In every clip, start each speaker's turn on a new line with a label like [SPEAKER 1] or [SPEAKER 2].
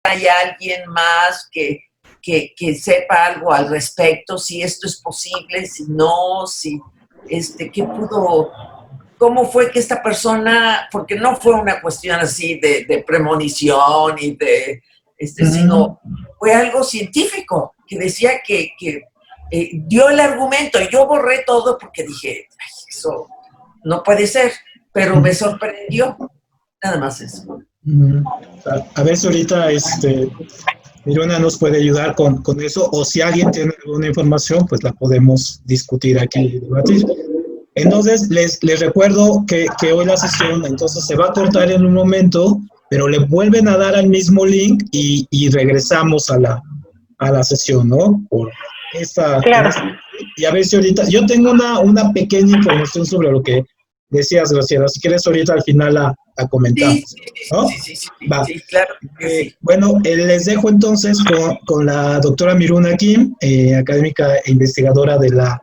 [SPEAKER 1] hay alguien más que sepa algo al respecto, si esto es posible, si no, si, qué pudo, cómo fue que esta persona, porque no fue una cuestión así de premonición y sino fue algo científico, que decía que dio el argumento, y yo borré todo porque dije, ay, eso no puede ser, pero me sorprendió, nada más eso.
[SPEAKER 2] A ver si ahorita Miruna nos puede ayudar con eso, o si alguien tiene alguna información, pues la podemos discutir aquí y debatir. Entonces, les recuerdo que hoy la sesión, entonces se va a cortar en un momento, pero le vuelven a dar al mismo link y regresamos a la sesión, ¿no? Por
[SPEAKER 3] claro.
[SPEAKER 2] Y a ver si ahorita, yo tengo una pequeña información sobre lo que decías, Graciela, si quieres ahorita al final la comentamos, ¿no?
[SPEAKER 1] Sí, claro que sí.
[SPEAKER 2] Bueno, les dejo entonces con la doctora Miruna Kim, académica e investigadora de la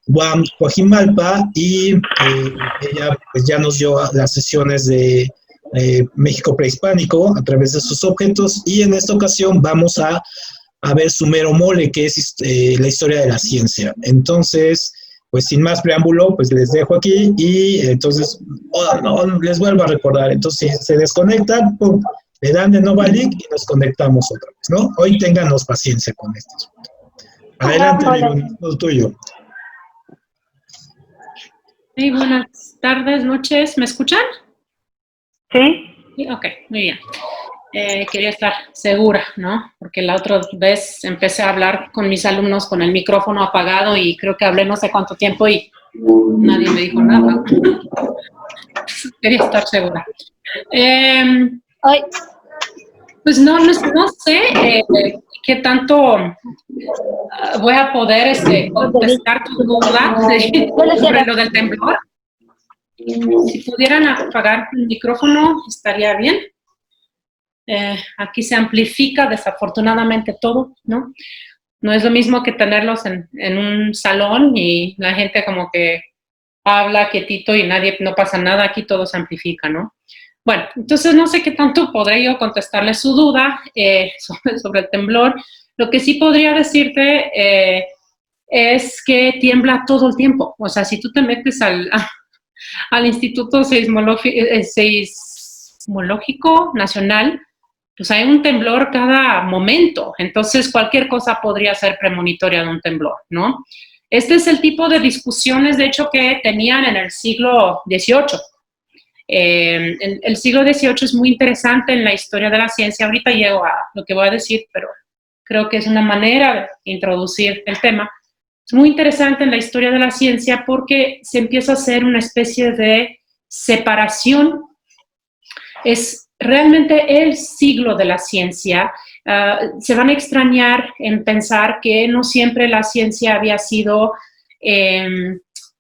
[SPEAKER 2] UAM Coajimalpa, y ella pues ya nos dio las sesiones de México prehispánico a través de sus objetos, y en esta ocasión vamos a ver Sumero Mole, que es la historia de la ciencia. Entonces, pues sin más preámbulo, pues les dejo aquí, y entonces no, les vuelvo a recordar. Entonces, si se desconectan, pum, le dan de nuevo al link y nos conectamos otra vez, ¿no? Hoy ténganos paciencia con esto. Adelante, Miruna, todo tuyo.
[SPEAKER 4] Sí, buenas tardes, noches. ¿Me escuchan?
[SPEAKER 3] Sí.
[SPEAKER 4] Sí, ok, muy bien. Quería estar segura, ¿no? Porque la otra vez empecé a hablar con mis alumnos con el micrófono apagado y creo que hablé no sé cuánto tiempo y nadie me dijo nada. Quería estar segura. Pues no sé qué tanto voy a poder contestar tu duda sobre lo del temblor. Si pudieran apagar el micrófono, estaría bien. Aquí se amplifica desafortunadamente todo, ¿no? No es lo mismo que tenerlos en un salón y la gente como que habla quietito y no pasa nada, aquí todo se amplifica, ¿no? Bueno, entonces no sé qué tanto podré yo contestarle su duda sobre el temblor. Lo que sí podría decirte es que tiembla todo el tiempo. O sea, si tú te metes al Instituto Seismológico Nacional, pues hay un temblor cada momento. Entonces, cualquier cosa podría ser premonitoria de un temblor, ¿no? Este es el tipo de discusiones, de hecho, que tenían en el siglo XVIII. El siglo XVIII es muy interesante en la historia de la ciencia. Ahorita llego a lo que voy a decir, pero creo que es una manera de introducir el tema. Es muy interesante en la historia de la ciencia porque se empieza a hacer una especie de separación. Es realmente el siglo de la ciencia. Se van a extrañar en pensar que no siempre la ciencia había sido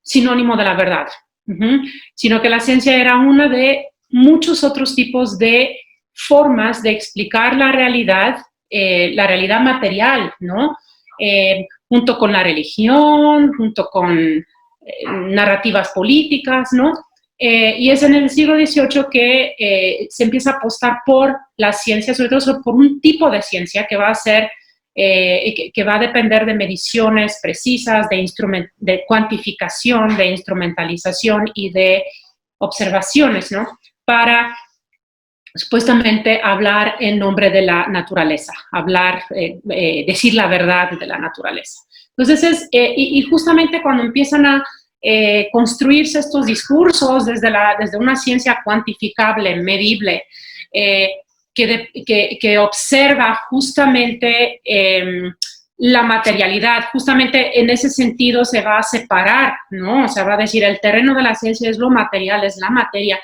[SPEAKER 4] sinónimo de la verdad, sino que la ciencia era una de muchos otros tipos de formas de explicar la realidad material, ¿no? Junto con la religión, junto con narrativas políticas, ¿no? Y es en el siglo XVIII que se empieza a apostar por la ciencia, sobre todo por un tipo de ciencia que va a ser, que va a depender de mediciones precisas, de cuantificación, de instrumentalización y de observaciones, ¿no? Para supuestamente hablar en nombre de la naturaleza, decir la verdad de la naturaleza. Entonces, y justamente cuando empiezan a construirse estos discursos desde una ciencia cuantificable, medible, que observa justamente la materialidad, justamente en ese sentido se va a separar, ¿no? O sea, va a decir, el terreno de la ciencia es lo material, es la materia,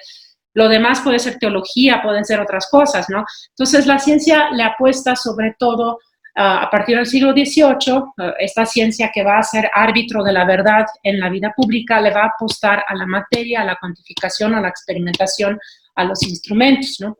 [SPEAKER 4] lo demás puede ser teología, pueden ser otras cosas, ¿no? Entonces, la ciencia le apuesta sobre todo a partir del siglo XVIII, esta ciencia que va a ser árbitro de la verdad en la vida pública le va a apostar a la materia, a la cuantificación, a la experimentación, a los instrumentos, ¿no?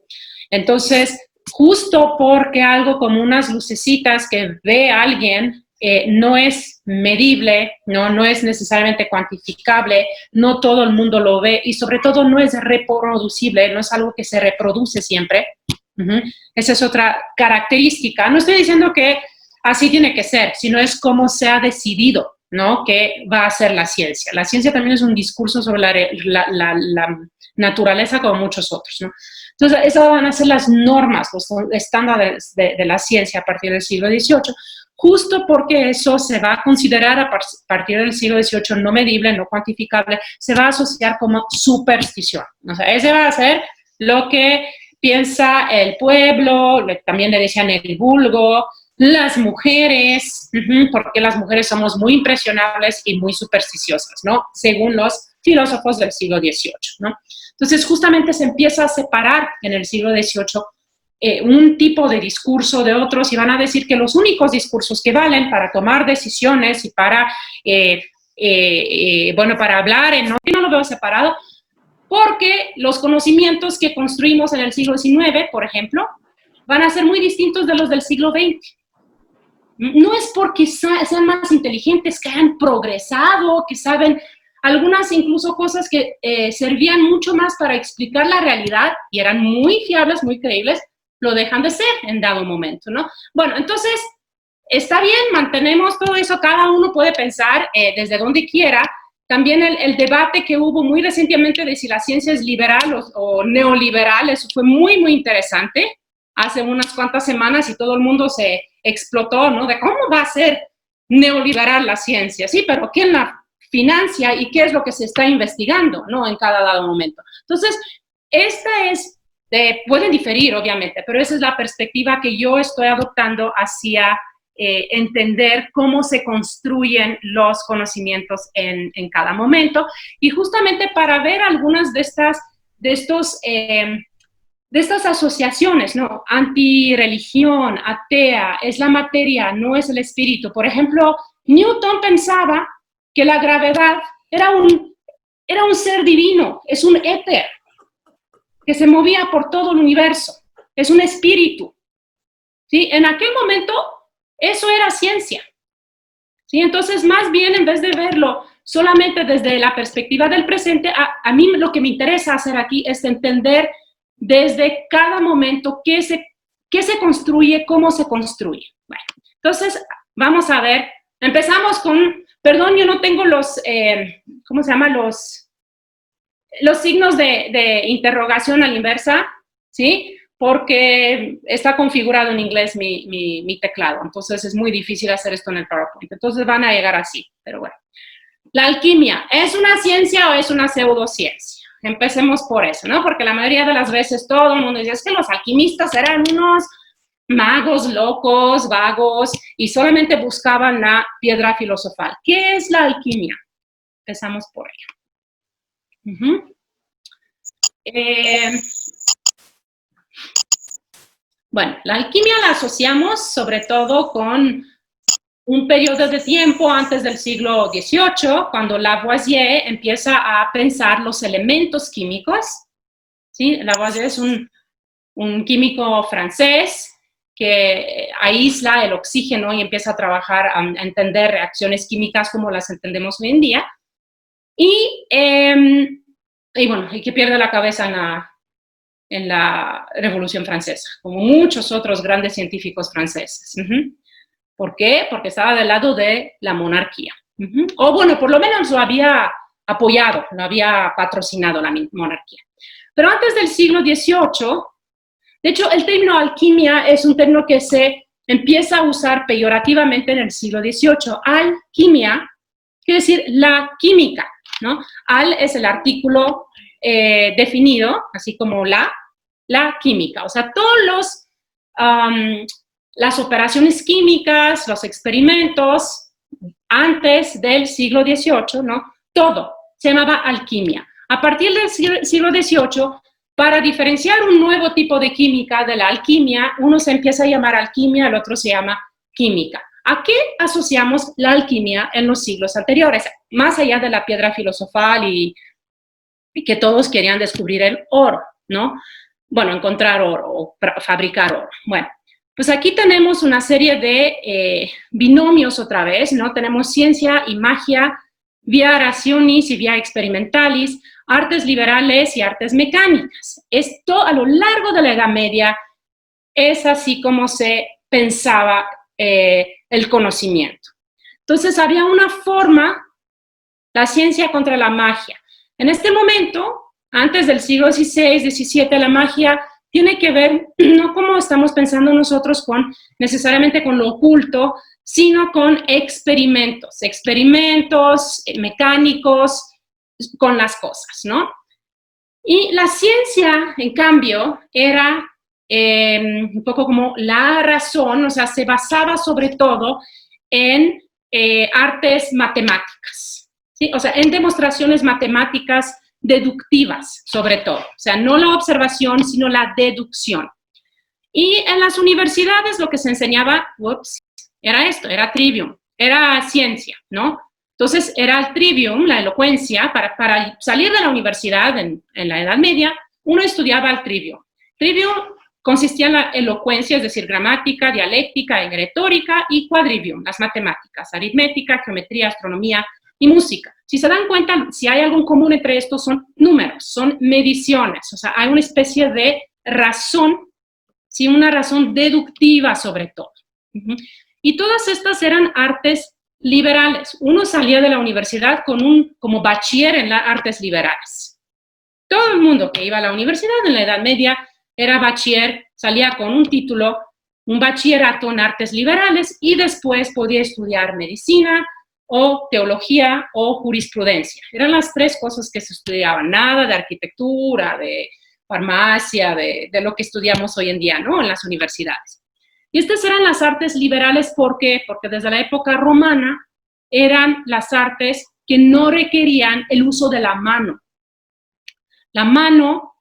[SPEAKER 4] Entonces, justo porque algo como unas lucecitas que ve alguien no es medible, no es necesariamente cuantificable, no todo el mundo lo ve y sobre todo no es reproducible, no es algo que se reproduce siempre. Esa es otra característica. No estoy diciendo que así tiene que ser, sino es cómo se ha decidido, ¿no?, que va a ser la ciencia. La ciencia también es un discurso sobre la naturaleza como muchos otros, ¿no? Entonces, esas van a ser las normas, los estándares de la ciencia a partir del siglo XVIII, justo porque eso se va a considerar a partir del siglo XVIII no medible, no cuantificable, se va a asociar como superstición. O sea, ese va a ser lo que piensa el pueblo, también le decían el vulgo, las mujeres, porque las mujeres somos muy impresionables y muy supersticiosas, ¿no?, según los filósofos del siglo XVIII, ¿no? Entonces, justamente se empieza a separar en el siglo XVIII un tipo de discurso de otros y van a decir que los únicos discursos que valen para tomar decisiones y para, para hablar, ¿no? Yo no lo veo separado, porque los conocimientos que construimos en el siglo XIX, por ejemplo, van a ser muy distintos de los del siglo XX. No es porque sean más inteligentes, que hayan progresado, que saben algunas incluso cosas que servían mucho más para explicar la realidad y eran muy fiables, muy creíbles, lo dejan de ser en dado momento, ¿no? Bueno, entonces, está bien, mantenemos todo eso, cada uno puede pensar desde donde quiera. También el debate que hubo muy recientemente de si la ciencia es liberal o neoliberal, eso fue muy, muy interesante, hace unas cuantas semanas y todo el mundo se explotó, ¿no?, de cómo va a ser neoliberal la ciencia, sí, pero ¿quién la financia y qué es lo que se está investigando, ¿no?, en cada dado momento? Entonces, esta es, pueden diferir, obviamente, pero esa es la perspectiva que yo estoy adoptando hacia entender cómo se construyen los conocimientos en cada momento, y justamente para ver algunas de estas asociaciones, ¿no?, antirreligión, atea, es la materia, no es el espíritu. Por ejemplo, Newton pensaba que la gravedad era un ser divino, es un éter que se movía por todo el universo, es un espíritu, ¿sí? En aquel momento, eso era ciencia, ¿sí? Entonces, más bien, en vez de verlo solamente desde la perspectiva del presente, a mí lo que me interesa hacer aquí es entender desde cada momento qué se construye, cómo se construye. Bueno, entonces, vamos a ver, empezamos con, perdón, yo no tengo los, ¿cómo se llama? Los signos de interrogación a la inversa, ¿sí? Porque está configurado en inglés mi teclado, entonces es muy difícil hacer esto en el PowerPoint, entonces van a llegar así, pero bueno. La alquimia, ¿es una ciencia o es una pseudociencia? Empecemos por eso, ¿no? Porque la mayoría de las veces todo el mundo dice, es que los alquimistas eran unos magos locos, vagos, y solamente buscaban la piedra filosofal. ¿Qué es la alquimia? Empezamos por ella. Bueno, la alquimia la asociamos sobre todo con un periodo de tiempo antes del siglo XVIII, cuando Lavoisier empieza a pensar los elementos químicos, ¿sí? Lavoisier es un químico francés que aísla el oxígeno y empieza a trabajar, a entender reacciones químicas como las entendemos hoy en día, y que pierde la cabeza en la Revolución Francesa, como muchos otros grandes científicos franceses. ¿Por qué? Porque estaba del lado de la monarquía. O bueno, por lo menos lo había apoyado, lo había patrocinado la monarquía. Pero antes del siglo XVIII, de hecho, el término alquimia es un término que se empieza a usar peyorativamente en el siglo XVIII. Alquimia quiere decir la química, ¿no? Al es el artículo definido, así como la química. O sea, todos las operaciones químicas, los experimentos antes del siglo XVIII, ¿no? Todo se llamaba alquimia. A partir del siglo XVIII, para diferenciar un nuevo tipo de química de la alquimia, uno se empieza a llamar alquimia, el otro se llama química. ¿A qué asociamos la alquimia en los siglos anteriores? Más allá de la piedra filosofal y que todos querían descubrir el oro, ¿no? Bueno, encontrar oro o fabricar oro. Bueno, pues aquí tenemos una serie de binomios otra vez, ¿no? Tenemos ciencia y magia, via rationis y via experimentalis, artes liberales y artes mecánicas. Esto a lo largo de la Edad Media es así como se pensaba el conocimiento. Entonces había una forma, la ciencia contra la magia. En este momento, antes del siglo XVI, XVII, la magia tiene que ver, no como estamos pensando nosotros necesariamente con lo oculto, sino con experimentos mecánicos con las cosas, ¿no? Y la ciencia, en cambio, era un poco como la razón, o sea, se basaba sobre todo en artes matemáticas, ¿sí? O sea, en demostraciones matemáticas deductivas, sobre todo. O sea, no la observación, sino la deducción. Y en las universidades lo que se enseñaba, era esto, era trivium, era ciencia, ¿no? Entonces, era el trivium, la elocuencia, para salir de la universidad en la Edad Media, uno estudiaba el trivium. Trivium consistía en la elocuencia, es decir, gramática, dialéctica, retórica, y quadrivium, las matemáticas, aritmética, geometría, astronomía y música. Si se dan cuenta, si hay algo en común entre estos, son números, son mediciones, o sea, hay una especie de razón, ¿sí? Una razón deductiva sobre todo. Y todas estas eran artes liberales. Uno salía de la universidad como bachiller en las artes liberales. Todo el mundo que iba a la universidad en la Edad Media era bachiller, salía con un título, un bachillerato en artes liberales, y después podía estudiar medicina o teología o jurisprudencia. Eran las tres cosas que se estudiaban, nada de arquitectura, de farmacia, de lo que estudiamos hoy en día, ¿no? En las universidades. Y estas eran las artes liberales, ¿por qué? Porque desde la época romana eran las artes que no requerían el uso de la mano. La mano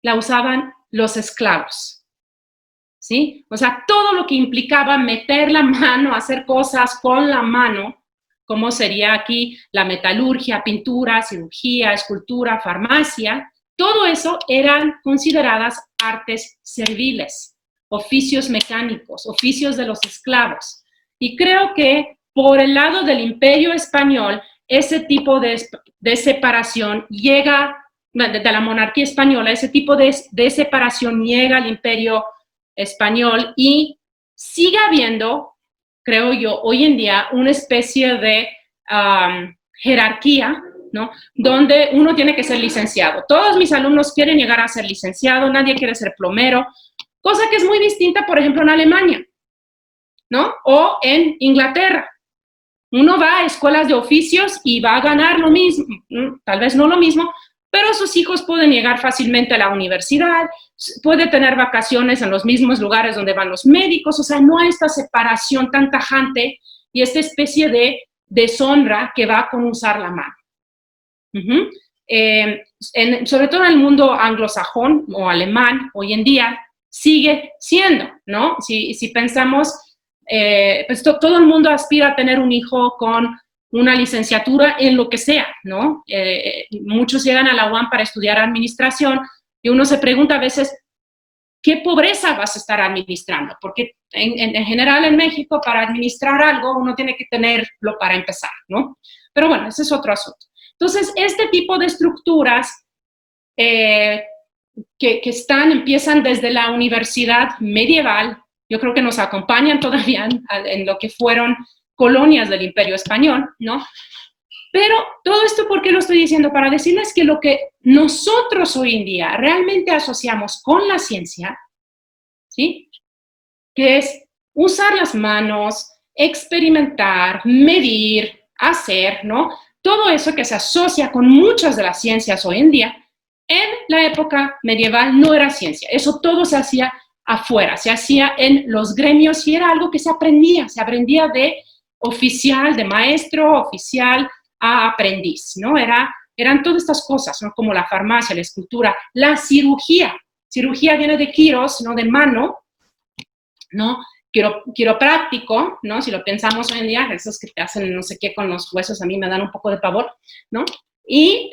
[SPEAKER 4] la usaban los esclavos, ¿sí? O sea, todo lo que implicaba meter la mano, hacer cosas con la mano, como sería aquí la metalurgia, pintura, cirugía, escultura, farmacia, todo eso eran consideradas artes serviles, oficios mecánicos, oficios de los esclavos. Y creo que por el lado del Imperio Español, ese tipo de separación llega, de la monarquía española, ese tipo de separación llega al Imperio Español, y sigue habiendo, creo yo, hoy en día una especie de jerarquía, ¿no? Donde uno tiene que ser licenciado. Todos mis alumnos quieren llegar a ser licenciado, nadie quiere ser plomero, cosa que es muy distinta, por ejemplo, en Alemania, ¿no? O en Inglaterra. Uno va a escuelas de oficios y va a ganar lo mismo, tal vez no lo mismo, pero sus hijos pueden llegar fácilmente a la universidad, puede tener vacaciones en los mismos lugares donde van los médicos, o sea, no hay esta separación tan tajante y esta especie de deshonra que va con usar la mano. Sobre todo en el mundo anglosajón o alemán, hoy en día, sigue siendo, ¿no? Si pensamos, pues todo el mundo aspira a tener un hijo con una licenciatura en lo que sea, ¿no? Muchos llegan a la UAM para estudiar administración y uno se pregunta a veces, ¿qué pobreza vas a estar administrando? Porque en general en México para administrar algo uno tiene que tenerlo para empezar, ¿no? Pero bueno, ese es otro asunto. Entonces, este tipo de estructuras que empiezan desde la universidad medieval, yo creo que nos acompañan todavía en lo que fueron colonias del Imperio Español, ¿no? Pero todo esto, ¿por qué lo estoy diciendo? Para decirles que lo que nosotros hoy en día realmente asociamos con la ciencia, ¿sí? Que es usar las manos, experimentar, medir, hacer, ¿no? Todo eso que se asocia con muchas de las ciencias hoy en día, en la época medieval no era ciencia. Eso todo se hacía afuera, se hacía en los gremios y era algo que se aprendía de oficial, de maestro, oficial a aprendiz, ¿no? Eran todas estas cosas, ¿no? Como la farmacia, la escultura, la cirugía. Cirugía viene de quiros, ¿no? De mano, ¿no? Quiropráctico, ¿no? Si lo pensamos hoy en día, esos que te hacen no sé qué con los huesos, a mí me dan un poco de pavor, ¿no? Y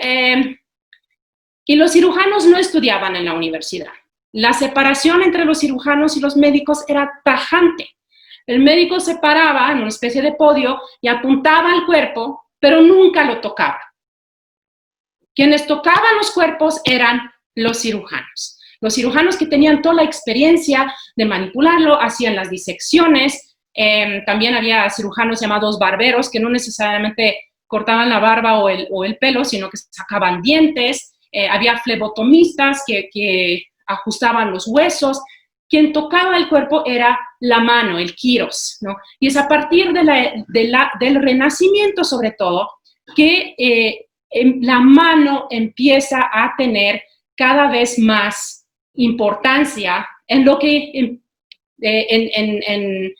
[SPEAKER 4] los cirujanos no estudiaban en la universidad. La separación entre los cirujanos y los médicos era tajante. El médico se paraba en una especie de podio y apuntaba al cuerpo, pero nunca lo tocaba. Quienes tocaban los cuerpos eran los cirujanos. Los cirujanos que tenían toda la experiencia de manipularlo, hacían las disecciones. También había cirujanos llamados barberos que no necesariamente cortaban la barba o el pelo, sino que sacaban dientes. Había flebotomistas que ajustaban los huesos. Quien tocaba el cuerpo era la mano, el kiros, ¿no? Y es a partir del Renacimiento, sobre todo, que la mano empieza a tener cada vez más importancia en lo que en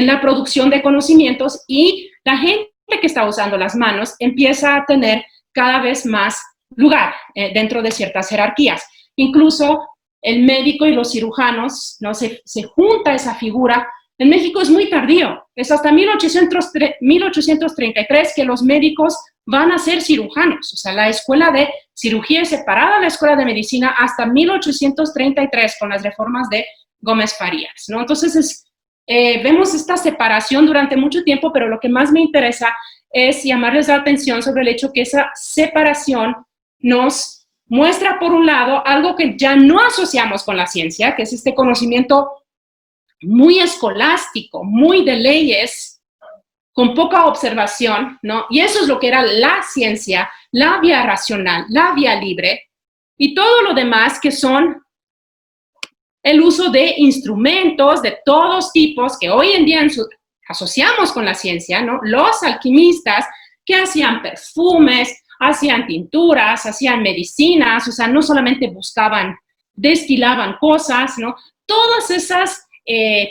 [SPEAKER 4] la producción de conocimientos, y la gente que está usando las manos empieza a tener cada vez más lugar dentro de ciertas jerarquías. Incluso el médico y los cirujanos, ¿no? Se junta esa figura. En México es muy tardío, es hasta 1833 que los médicos van a ser cirujanos. O sea, la escuela de cirugía es separada de la escuela de medicina hasta 1833 con las reformas de Gómez Farías, ¿no? Entonces, vemos esta separación durante mucho tiempo, pero lo que más me interesa es llamarles la atención sobre el hecho que esa separación nos muestra, por un lado, algo que ya no asociamos con la ciencia, que es este conocimiento muy escolástico, muy de leyes, con poca observación, ¿no? Y eso es lo que era la ciencia, la vía racional, la vía libre, y todo lo demás que son el uso de instrumentos de todos tipos que hoy en día asociamos con la ciencia, ¿no? Los alquimistas que hacían perfumes, hacían tinturas, hacían medicinas, o sea, no solamente buscaban, destilaban cosas, ¿no? Todas esas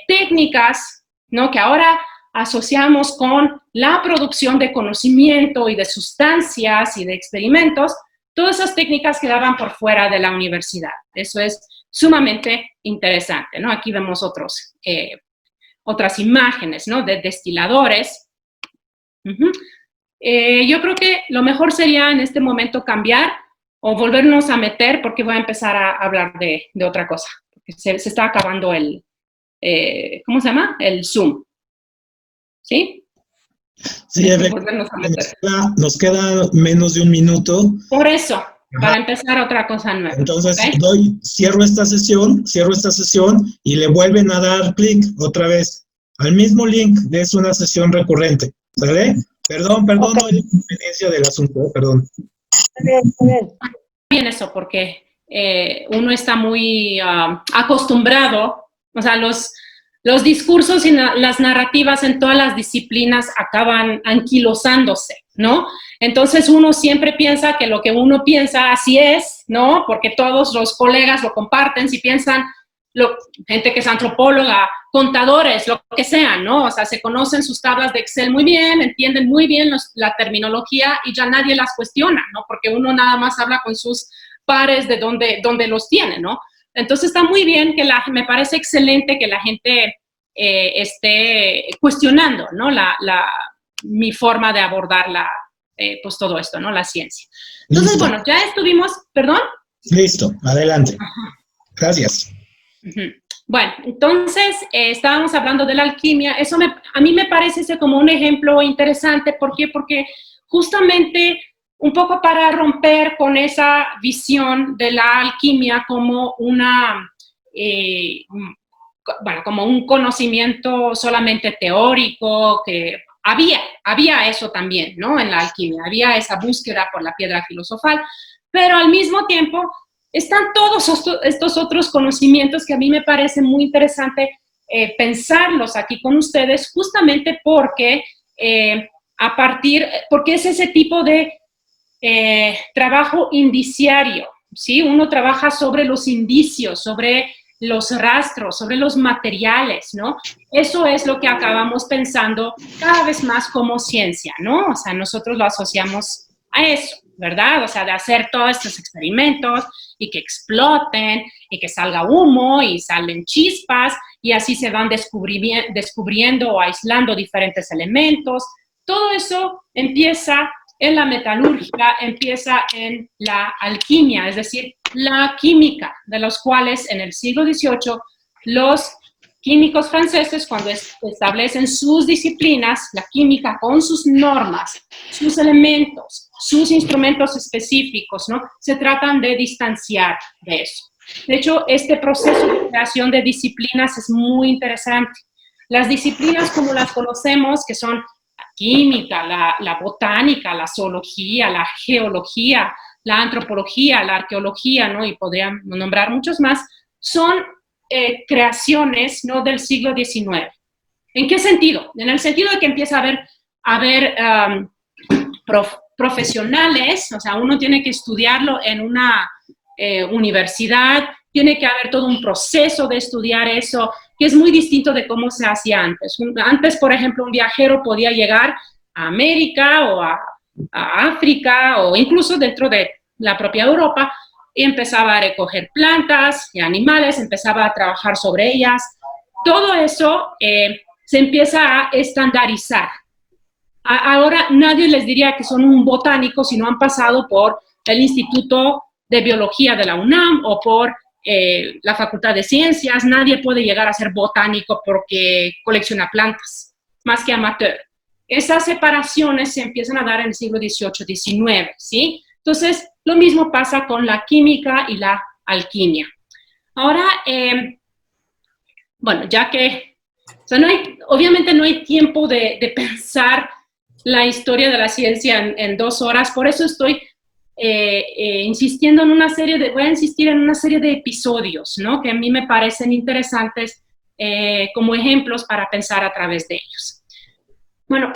[SPEAKER 4] técnicas, ¿no? Que ahora asociamos con la producción de conocimiento y de sustancias y de experimentos, todas esas técnicas quedaban por fuera de la universidad. Eso es sumamente interesante, ¿no? Aquí vemos otras imágenes, ¿no? De destiladores. Yo creo que lo mejor sería en este momento cambiar o volvernos a meter, porque voy a empezar a hablar de otra cosa. Porque se está acabando el, ¿cómo se llama? El Zoom. ¿Sí?
[SPEAKER 2] Sí, nos queda menos de un minuto.
[SPEAKER 4] Por eso, para empezar otra cosa nueva.
[SPEAKER 2] Entonces,
[SPEAKER 4] ¿okay?
[SPEAKER 2] Cierro esta sesión y le vuelven a dar clic otra vez al mismo link. Es una sesión recurrente, ¿sale? Perdón, okay. No hay independencia del asunto, perdón.
[SPEAKER 3] Está bien.
[SPEAKER 4] Bien eso, porque uno está muy acostumbrado, o sea, los discursos y las narrativas en todas las disciplinas acaban anquilosándose, ¿no? Entonces uno siempre piensa que lo que uno piensa así es, ¿no? Porque todos los colegas lo comparten, si piensan, gente que es antropóloga, contadores, lo que sean, ¿no? O sea, se conocen sus tablas de Excel muy bien, entienden muy bien la terminología y ya nadie las cuestiona, ¿no? Porque uno nada más habla con sus pares de dónde los tiene, ¿no? Entonces está muy bien que me parece excelente que la gente esté cuestionando, ¿no? Mi forma de abordar pues todo esto, ¿no? La ciencia. Entonces,
[SPEAKER 2] Listo.
[SPEAKER 4] bueno, ya estuvimos, ¿perdón?
[SPEAKER 2] Listo, adelante. Gracias.
[SPEAKER 4] Bueno, entonces estábamos hablando de la alquimia. Eso a mí me parece ese como un ejemplo interesante. ¿Por qué? Porque justamente un poco para romper con esa visión de la alquimia como como un conocimiento solamente teórico, que había eso también, ¿no? En la alquimia, había esa búsqueda por la piedra filosofal, pero al mismo tiempo están todos estos otros conocimientos que a mí me parece muy interesante pensarlos aquí con ustedes, justamente porque porque es ese tipo de trabajo indiciario, ¿sí? Uno trabaja sobre los indicios, sobre los rastros, sobre los materiales, ¿no? Eso es lo que acabamos pensando cada vez más como ciencia, ¿no? O sea, nosotros lo asociamos a eso, ¿verdad? O sea, de hacer todos estos experimentos y que exploten y que salga humo y salen chispas y así se van descubriendo o aislando diferentes elementos. Todo eso empieza en la metalurgia, empieza en la alquimia, es decir, la química, de los cuales en el siglo XVIII los químicos franceses, cuando establecen sus disciplinas, la química con sus normas, sus elementos, sus instrumentos específicos, ¿no? Se tratan de distanciar de eso. De hecho, este proceso de creación de disciplinas es muy interesante. Las disciplinas como las conocemos, que son la química, la botánica, la zoología, la geología, la antropología, la arqueología, ¿no? Y podrían nombrar muchos más, son creaciones, ¿no?, del siglo XIX. ¿En qué sentido? En el sentido de que empieza a haber profesionales, o sea, uno tiene que estudiarlo en una universidad, tiene que haber todo un proceso de estudiar eso, que es muy distinto de cómo se hacía antes. Antes, por ejemplo, un viajero podía llegar a América o a África o incluso dentro de la propia Europa y empezaba a recoger plantas y animales, empezaba a trabajar sobre ellas. Todo eso se empieza a estandarizar. Ahora nadie les diría que son un botánico si no han pasado por el Instituto de Biología de la UNAM o por la Facultad de Ciencias. Nadie puede llegar a ser botánico porque colecciona plantas, más que amateur. Esas separaciones se empiezan a dar en el siglo XVIII, XIX, ¿sí? Entonces, lo mismo pasa con la química y la alquimia. Ahora, bueno, ya que, o sea, obviamente no hay tiempo de pensar la historia de la ciencia en 2 horas, por eso estoy insistiendo en voy a insistir en una serie de episodios, ¿no?, que a mí me parecen interesantes como ejemplos para pensar a través de ellos. Bueno,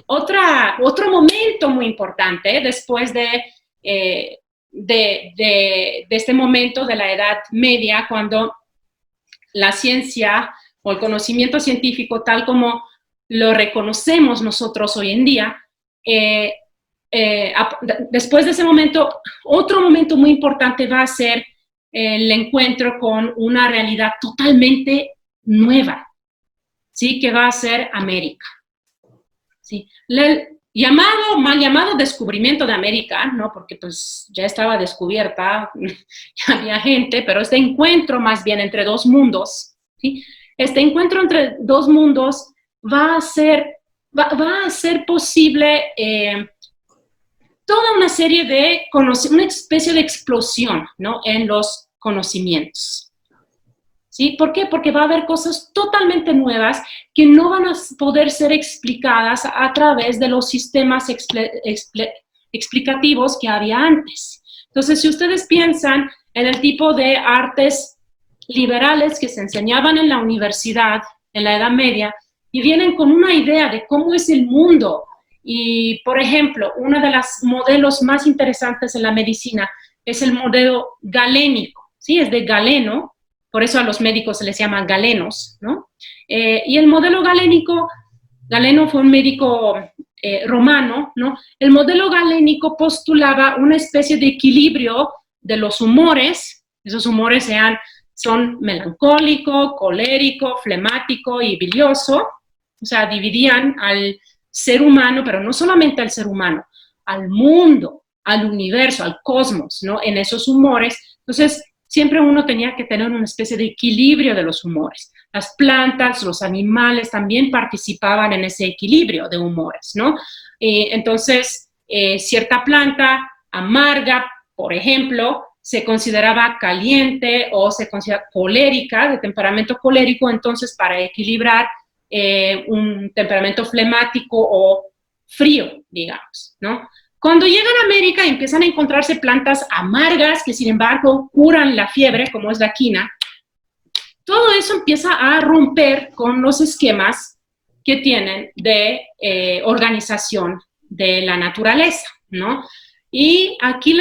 [SPEAKER 4] otro momento muy importante después de este momento de la Edad Media, cuando la ciencia o el conocimiento científico, tal como lo reconocemos nosotros hoy en día, después de ese momento, otro momento muy importante va a ser el encuentro con una realidad totalmente nueva, ¿sí?, que va a ser América. ¿Sí? Mal llamado descubrimiento de América, ¿no?, porque pues ya estaba descubierta, ya había gente, pero este encuentro más bien entre 2 mundos, ¿sí?, este encuentro entre 2 mundos va a hacer posible toda una serie de una especie de explosión, ¿no?, en los conocimientos. ¿Sí? ¿Por qué? Porque va a haber cosas totalmente nuevas que no van a poder ser explicadas a través de los sistemas explicativos que había antes. Entonces, si ustedes piensan en el tipo de artes liberales que se enseñaban en la universidad en la Edad Media y vienen con una idea de cómo es el mundo, y, por ejemplo, uno de los modelos más interesantes en la medicina es el modelo galénico, ¿sí? Es de Galeno. Por eso a los médicos se les llama galenos, ¿no? Y el modelo galénico, Galeno fue un médico romano, ¿no? El modelo galénico postulaba una especie de equilibrio de los humores. Esos humores son melancólico, colérico, flemático y bilioso. O sea, dividían al ser humano, pero no solamente al ser humano, al mundo, al universo, al cosmos, ¿no?, en esos humores. Entonces, siempre uno tenía que tener una especie de equilibrio de los humores. Las plantas, los animales también participaban en ese equilibrio de humores, ¿no? Entonces, cierta planta amarga, por ejemplo, se consideraba caliente o se considera colérica, de temperamento colérico, entonces para equilibrar un temperamento flemático o frío, digamos, ¿no? Cuando llegan a América y empiezan a encontrarse plantas amargas que, sin embargo, curan la fiebre, como es la quina, todo eso empieza a romper con los esquemas que tienen de organización de la naturaleza, ¿no? Y aquí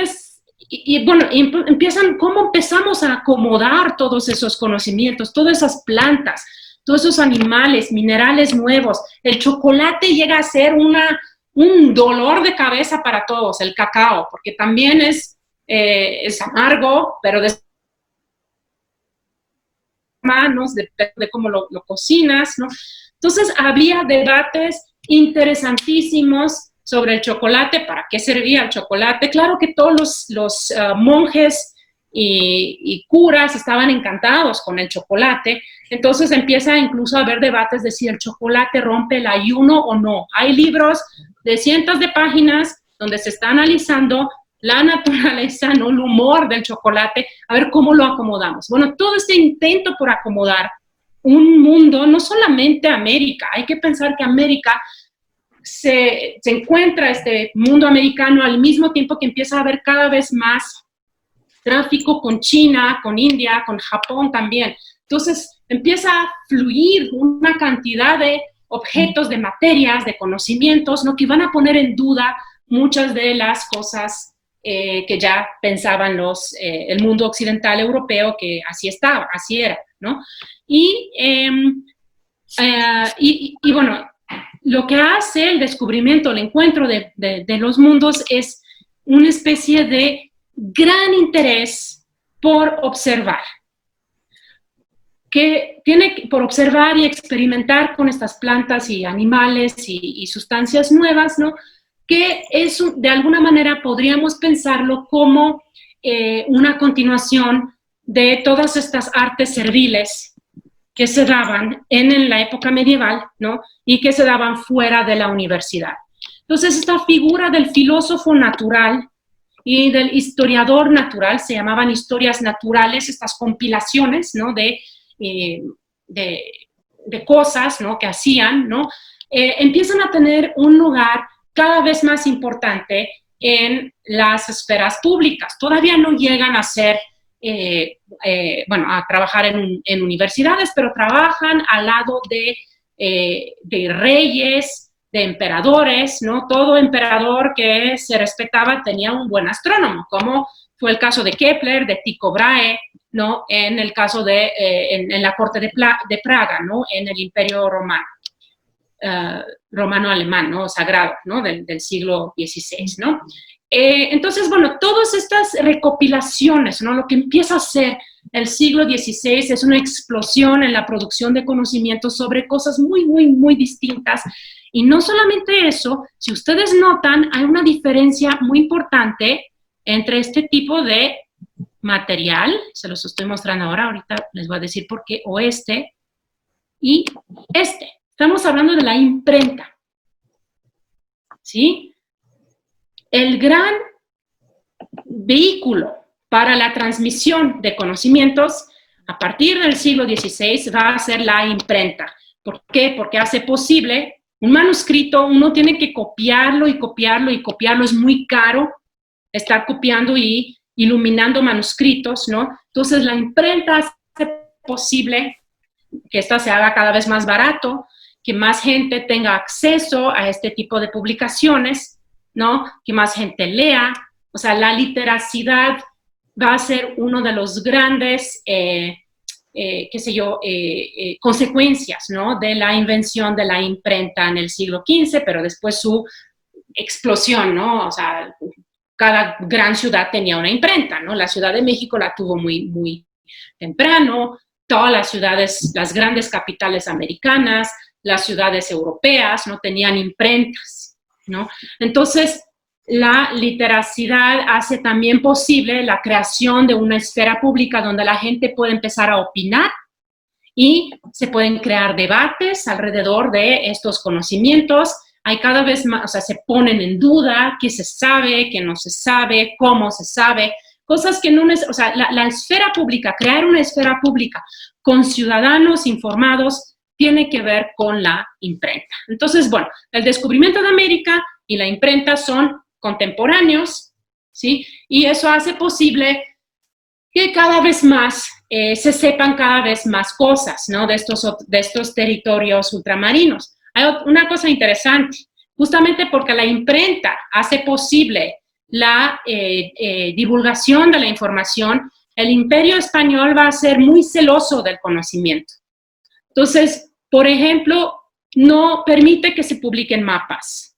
[SPEAKER 4] empiezan, ¿cómo empezamos a acomodar todos esos conocimientos, todas esas plantas, todos esos animales, minerales nuevos? El chocolate llega a ser un dolor de cabeza para todos, el cacao, porque también es amargo, pero de manos, depende de cómo lo cocinas, ¿no? Entonces, había debates interesantísimos sobre el chocolate, para qué servía el chocolate. Claro que todos los monjes y curas estaban encantados con el chocolate, entonces empieza incluso a haber debates de si el chocolate rompe el ayuno o no. Hay libros de cientos de páginas donde se está analizando la naturaleza, ¿no? El humor del chocolate, a ver cómo lo acomodamos. Bueno, todo este intento por acomodar un mundo, no solamente América, hay que pensar que América se encuentra este mundo americano al mismo tiempo que empieza a haber cada vez más tráfico con China, con India, con Japón también. Entonces empieza a fluir una cantidad de objetos, de materias, de conocimientos, ¿no? Que van a poner en duda muchas de las cosas que ya pensaban el mundo occidental europeo, que así estaba, así era, ¿no? Y bueno, lo que hace el descubrimiento, el encuentro de los mundos es una especie de gran interés por observar, que tiene por observar y experimentar con estas plantas y animales y sustancias nuevas, ¿no? Que eso, de alguna manera, podríamos pensarlo como una continuación de todas estas artes serviles que se daban en la época medieval, ¿no? Y que se daban fuera de la universidad. Entonces, esta figura del filósofo natural y del historiador natural, se llamaban historias naturales, estas compilaciones, ¿no? de cosas, ¿no? Que hacían, ¿no? Empiezan a tener un lugar cada vez más importante en las esferas públicas. Todavía no llegan a ser, bueno, a trabajar en universidades, pero trabajan al lado de reyes, de emperadores, ¿no? Todo emperador que se respetaba tenía un buen astrónomo, como fue el caso de Kepler, de Tycho Brahe, ¿no? En el caso en la corte de Praga, ¿no? En el Imperio Romano. Romano-alemán, ¿no? Sagrado, ¿no? Del siglo XVI, ¿no? Entonces, bueno, todas estas recopilaciones, ¿no? Lo que empieza a hacer el siglo XVI es una explosión en la producción de conocimientos sobre cosas muy, muy, muy distintas. Y no solamente eso, si ustedes notan, hay una diferencia muy importante entre este tipo de material, se los estoy mostrando ahorita les voy a decir por qué, o este y este. Estamos hablando de la imprenta, ¿sí? El gran vehículo para la transmisión de conocimientos a partir del siglo XVI va a ser la imprenta. ¿Por qué? Porque hace posible un manuscrito, uno tiene que copiarlo y copiarlo y copiarlo, es muy caro estar copiando y iluminando manuscritos, ¿no? Entonces la imprenta hace posible que esta se haga cada vez más barato, que más gente tenga acceso a este tipo de publicaciones, ¿no? Que más gente lea. O sea, la literacidad va a ser uno de los grandes, qué sé yo, consecuencias, ¿no? De la invención de la imprenta en el siglo XV, pero después su explosión, ¿no? O sea, cada gran ciudad tenía una imprenta, ¿no? La Ciudad de México la tuvo muy, muy temprano, todas las ciudades, las grandes capitales americanas, las ciudades europeas, ¿no? Tenían imprentas, ¿no? Entonces, la literacidad hace también posible la creación de una esfera pública donde la gente puede empezar a opinar y se pueden crear debates alrededor de estos conocimientos. Hay cada vez más, o sea, se ponen en duda qué se sabe, qué no se sabe, cómo se sabe, cosas que no es, o sea, la esfera pública, crear una esfera pública con ciudadanos informados tiene que ver con la imprenta. Entonces, bueno, el descubrimiento de América y la imprenta son contemporáneos, ¿sí? Y eso hace posible que cada vez más se sepan cada vez más cosas, ¿no? De estos territorios ultramarinos. Hay una cosa interesante, justamente porque la imprenta hace posible la divulgación de la información, el Imperio Español va a ser muy celoso del conocimiento. Entonces, por ejemplo, no permite que se publiquen mapas,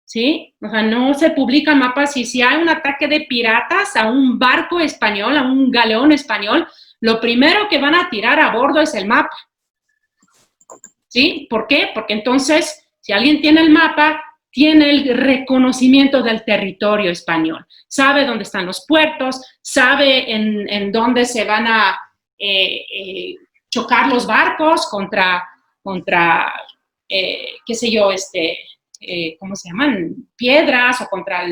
[SPEAKER 4] ¿sí? O sea, no se publican mapas y si hay un ataque de piratas a un barco español, a un galeón español, lo primero que van a tirar a bordo es el mapa, ¿sí? ¿Por qué? Porque entonces, si alguien tiene el mapa, tiene el reconocimiento del territorio español, sabe dónde están los puertos, sabe en dónde se van a chocar los barcos contra qué sé yo, ¿cómo se llaman? Piedras o contra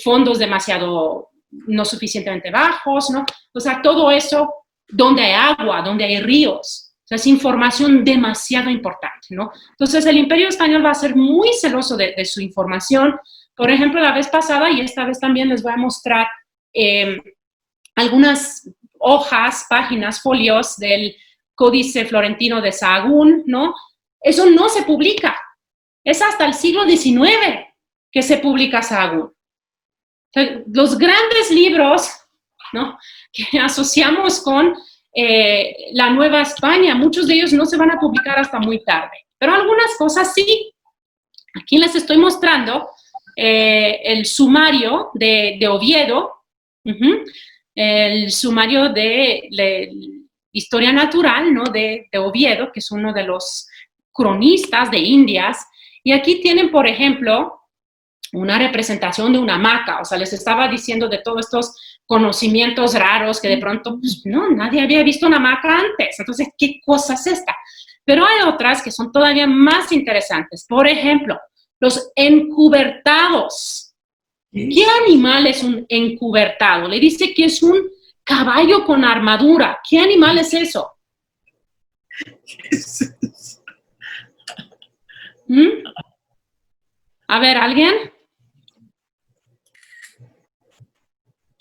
[SPEAKER 4] fondos demasiado, no suficientemente bajos, ¿no? O sea, todo eso, donde hay agua, donde hay ríos. O sea, es información demasiado importante, ¿no? Entonces, el Imperio Español va a ser muy celoso de su información. Por ejemplo, la vez pasada, y esta vez también les voy a mostrar algunas hojas, páginas, folios del Códice Florentino de Sahagún, ¿no? Eso no se publica. Es hasta el siglo XIX que se publica Sahagún. Los grandes libros, ¿no?, que asociamos con la Nueva España, muchos de ellos no se van a publicar hasta muy tarde, pero algunas cosas sí. Aquí les estoy mostrando el sumario de Oviedo, el sumario de Historia Natural, ¿no?, de Oviedo, que es uno de los cronistas de Indias, y aquí tienen, por ejemplo, una representación de una hamaca. O sea, les estaba diciendo de todos estos conocimientos raros que de pronto, pues, no, nadie había visto una hamaca antes. Entonces, ¿qué cosa es esta? Pero hay otras que son todavía más interesantes. Por ejemplo, los encubertados. ¿Qué animal es un encubertado? Le dice que es un caballo con armadura. ¿Qué animal es eso? A ver, ¿alguien?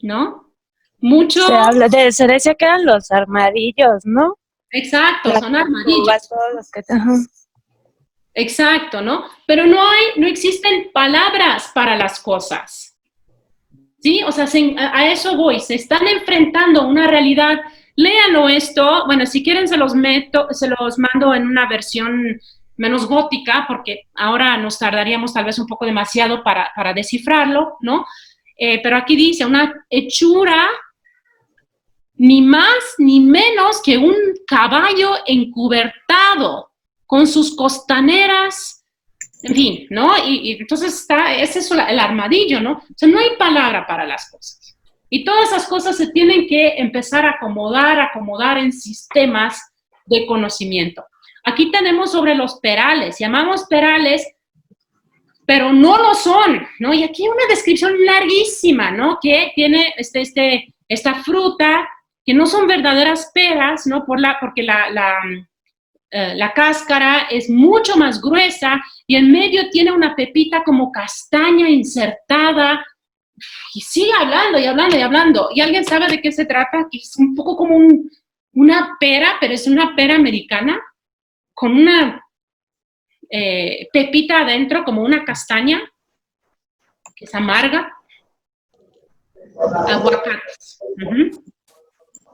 [SPEAKER 4] ¿No? Mucho.
[SPEAKER 3] Se decía que eran los armadillos, ¿no?
[SPEAKER 4] Exacto, son armadillos. Exacto, ¿no? Pero no existen palabras para las cosas. ¿Sí? O sea, a eso voy. Se están enfrentando a una realidad. Léanlo esto. Bueno, si quieren se los mando en una versión menos gótica, porque ahora nos tardaríamos tal vez un poco demasiado para descifrarlo, ¿no? Pero aquí dice, una hechura ni más ni menos que un caballo encubertado con sus costaneras, en fin, ¿no? Y entonces ese es el armadillo, ¿no? O sea, no hay palabra para las cosas. Y todas esas cosas se tienen que empezar a acomodar en sistemas de conocimiento. Aquí tenemos sobre los perales, llamamos perales, pero no lo son, ¿no? Y aquí hay una descripción larguísima, ¿no? Que tiene esta fruta, que no son verdaderas peras, ¿no? Porque la cáscara es mucho más gruesa y en medio tiene una pepita como castaña insertada. Y sigue hablando y hablando y hablando. ¿Y alguien sabe de qué se trata? Que es un poco como una pera, pero es una pera americana, con una pepita adentro, como una castaña, que es amarga. Aguacates.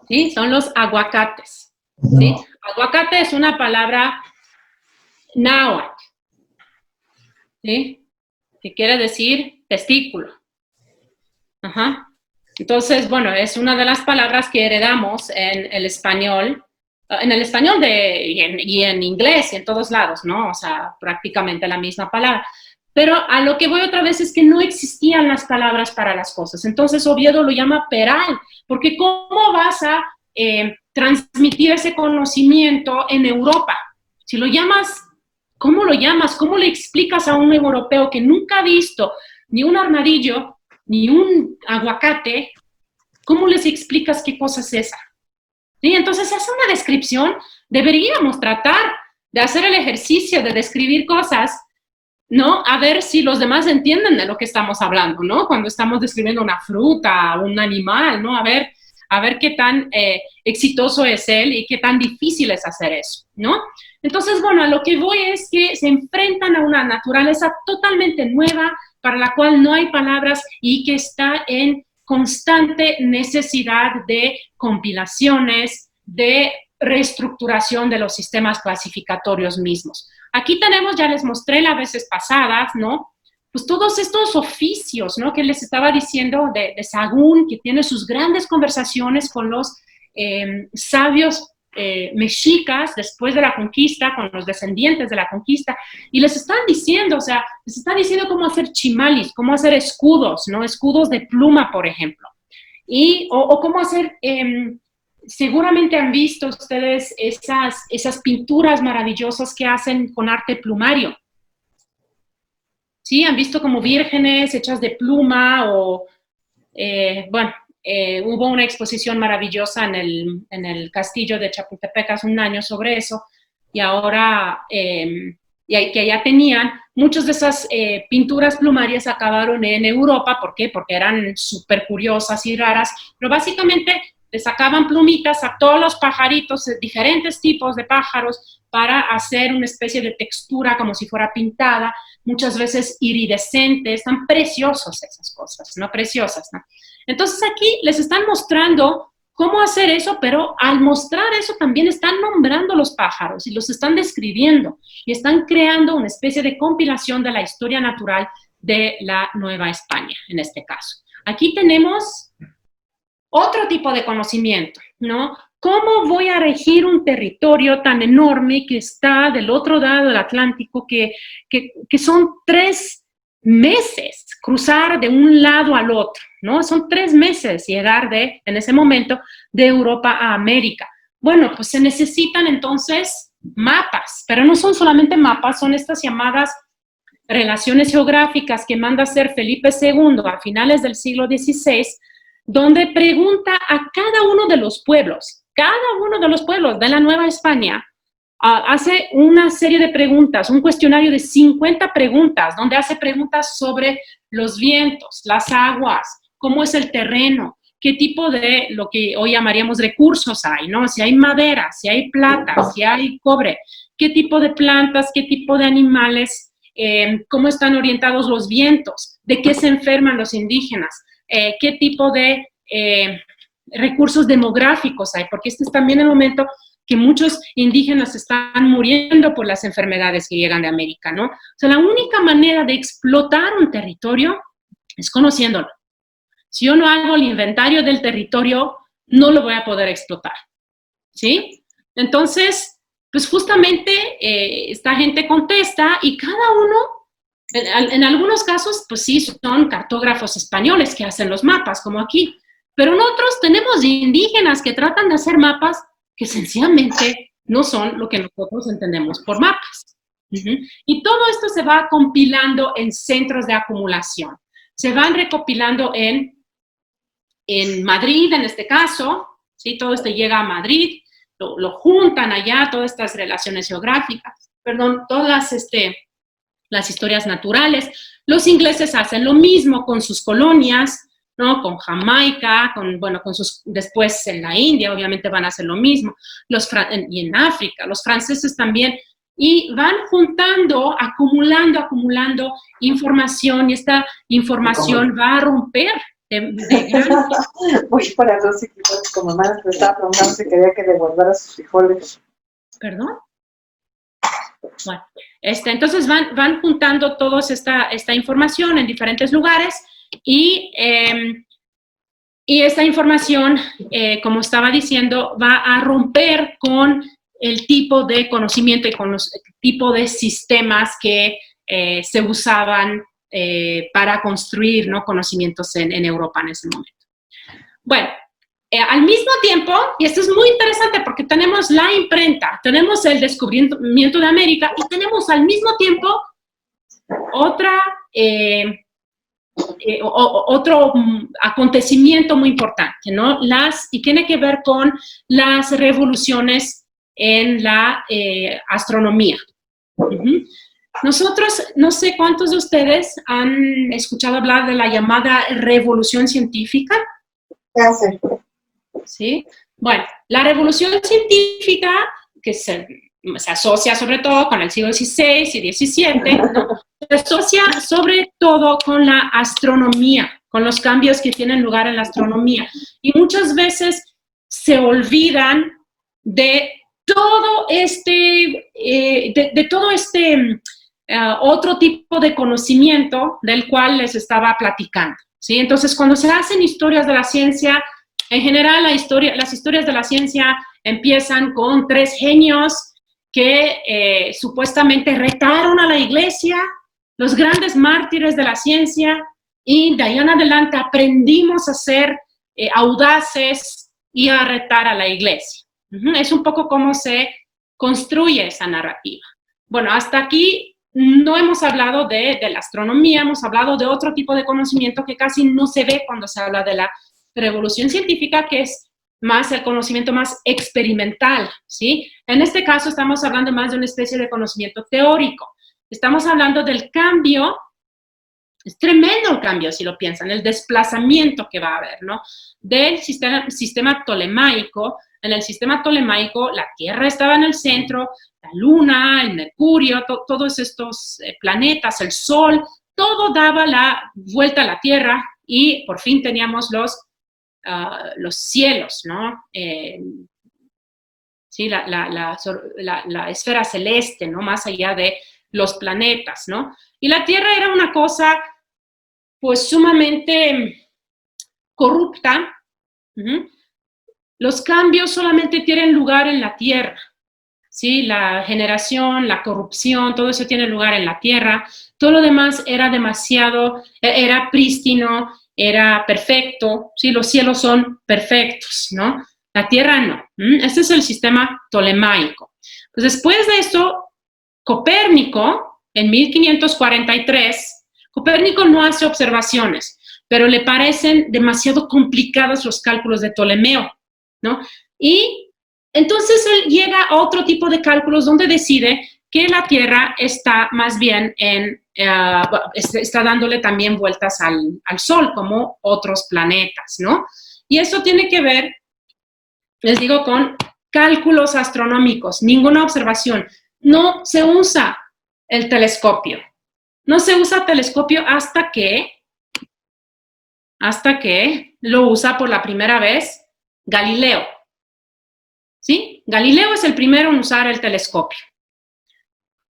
[SPEAKER 4] ¿Sí? Son los aguacates. ¿Sí? Aguacate es una palabra náhuatl, ¿sí?, que quiere decir testículo. Ajá. Entonces, bueno, es una de las palabras que heredamos en el español y en inglés y en todos lados, ¿no? O sea, prácticamente la misma palabra. Pero a lo que voy otra vez es que no existían las palabras para las cosas. Entonces Oviedo lo llama peral, porque ¿cómo vas a transmitir ese conocimiento en Europa? Si lo llamas, ¿cómo lo llamas? ¿Cómo le explicas a un europeo que nunca ha visto ni un armadillo, ni un aguacate? ¿Cómo les explicas qué cosa es esa? ¿Sí? Entonces, hace una descripción. Deberíamos tratar de hacer el ejercicio de describir cosas, ¿no? A ver si los demás entienden de lo que estamos hablando, ¿no? Cuando estamos describiendo una fruta, un animal, ¿no? A ver qué tan exitoso es él y qué tan difícil es hacer eso, ¿no? Entonces, bueno, a lo que voy es que se enfrentan a una naturaleza totalmente nueva, para la cual no hay palabras y que está en constante necesidad de compilaciones, de reestructuración de los sistemas clasificatorios mismos. Aquí tenemos, ya les mostré las veces pasadas, ¿no? Pues todos estos oficios, ¿no?, que les estaba diciendo de Sahagún, que tiene sus grandes conversaciones con los sabios mexicas después de la conquista, con los descendientes de la conquista, y les están diciendo, o sea, les está diciendo cómo hacer chimalis, cómo hacer escudos, ¿no? Escudos de pluma, por ejemplo, o cómo hacer, seguramente han visto ustedes esas pinturas maravillosas que hacen con arte plumario, ¿sí? Han visto como vírgenes hechas de pluma o, hubo una exposición maravillosa en el castillo de Chapultepec hace un año sobre eso, y ahora que ya tenían, muchas de esas pinturas plumarias acabaron en Europa. ¿Por qué? Porque eran súper curiosas y raras, pero básicamente le sacaban plumitas a todos los pajaritos, diferentes tipos de pájaros, para hacer una especie de textura como si fuera pintada, muchas veces iridescente. Están preciosos esas cosas, ¿no? Preciosas, ¿no? Entonces aquí les están mostrando cómo hacer eso, pero al mostrar eso también están nombrando los pájaros y los están describiendo y están creando una especie de compilación de la historia natural de la Nueva España, en este caso. Aquí tenemos otro tipo de conocimiento, ¿no? ¿Cómo voy a regir un territorio tan enorme que está del otro lado del Atlántico, que son 3 meses cruzar de un lado al otro, ¿no? Son 3 meses llegar en ese momento, de Europa a América. Bueno, pues se necesitan entonces mapas, pero no son solamente mapas, son estas llamadas relaciones geográficas que manda hacer Felipe II a finales del siglo XVI, donde pregunta a cada uno de los pueblos de la Nueva España, hace una serie de preguntas, un cuestionario de 50 preguntas, donde hace preguntas sobre los vientos, las aguas, cómo es el terreno, qué tipo de lo que hoy llamaríamos recursos hay, ¿no? Si hay madera, si hay plata, si hay cobre, qué tipo de plantas, qué tipo de animales, cómo están orientados los vientos, de qué se enferman los indígenas, qué tipo de recursos demográficos hay, porque este es también el momento que muchos indígenas están muriendo por las enfermedades que llegan de América, ¿no? O sea, la única manera de explotar un territorio es conociéndolo. Si yo no hago el inventario del territorio, no lo voy a poder explotar, ¿sí? Entonces, pues justamente esta gente contesta y cada uno, en algunos casos, pues sí, son cartógrafos españoles que hacen los mapas, como aquí, pero en otros tenemos indígenas que tratan de hacer mapas que sencillamente no son lo que nosotros entendemos por mapas. Y todo esto se va compilando en centros de acumulación. Se van recopilando en Madrid, en este caso, ¿sí? Todo esto llega a Madrid, lo juntan allá, todas estas relaciones geográficas, todas las historias naturales. Los ingleses hacen lo mismo con sus colonias, ¿no? Con Jamaica, después en la India, obviamente van a hacer lo mismo, y en África, los franceses también, y van juntando, acumulando información, y esta información va a romper
[SPEAKER 5] Voy para los frijoles, como mamá me estaba preguntando si quería que le guardara sus frijoles.
[SPEAKER 4] ¿Perdón? Bueno, entonces van juntando toda esta información en diferentes lugares y esta información, como estaba diciendo, va a romper con el tipo de conocimiento y con los tipo de sistemas que se usaban para construir, ¿no? Conocimientos en Europa en ese momento. Bueno, al mismo tiempo, y esto es muy interesante porque tenemos la imprenta, tenemos el descubrimiento de América y tenemos al mismo tiempo otro acontecimiento muy importante, ¿no? Y tiene que ver con las revoluciones en la astronomía. Nosotros, no sé cuántos de ustedes han escuchado hablar de la llamada revolución científica.
[SPEAKER 5] Sí.
[SPEAKER 4] ¿Sí? Bueno, la revolución científica, que se asocia sobre todo con el siglo XVI y XVII, ¿no? Se asocia sobre todo con la astronomía, con los cambios que tienen lugar en la astronomía. Y muchas veces se olvidan de todo otro tipo de conocimiento del cual les estaba platicando, ¿sí? Entonces, cuando se hacen historias de la ciencia, en general las historias de la ciencia empiezan con 3 genios que supuestamente retaron a la iglesia, los grandes mártires de la ciencia, y de ahí en adelante aprendimos a ser audaces y a retar a la iglesia. Es un poco cómo se construye esa narrativa. Bueno, hasta aquí no hemos hablado de la astronomía, hemos hablado de otro tipo de conocimiento que casi no se ve cuando se habla de la revolución científica, que es más el conocimiento más experimental, ¿sí? En este caso estamos hablando más de una especie de conocimiento teórico. Estamos hablando del cambio, es tremendo el cambio si lo piensan, el desplazamiento que va a haber, ¿no? Del sistema tolemaico. En el sistema tolemaico la Tierra estaba en el centro, la Luna, el Mercurio, todos estos planetas, el Sol, todo daba la vuelta a la Tierra y por fin teníamos los cielos, ¿no? Sí, la esfera celeste, ¿no? Más allá de los planetas, ¿no? Y la Tierra era una cosa, pues, sumamente corrupta. Los cambios solamente tienen lugar en la Tierra, ¿sí? La generación, la corrupción, todo eso tiene lugar en la Tierra. Todo lo demás era demasiado, era prístino, era perfecto, ¿sí? Los cielos son perfectos, ¿no? La Tierra no. Este es el sistema tolemaico. Pues después de esto, Copérnico, en 1543, Copérnico no hace observaciones, pero le parecen demasiado complicados los cálculos de Ptolomeo, ¿no? Y entonces él llega a otro tipo de cálculos donde decide que la Tierra está más bien está dándole también vueltas al Sol, como otros planetas, ¿no? Y eso tiene que ver, les digo, con cálculos astronómicos, ninguna observación. No se usa el telescopio. No se usa telescopio hasta que lo usa por la primera vez Galileo. ¿Sí? Galileo es el primero en usar el telescopio.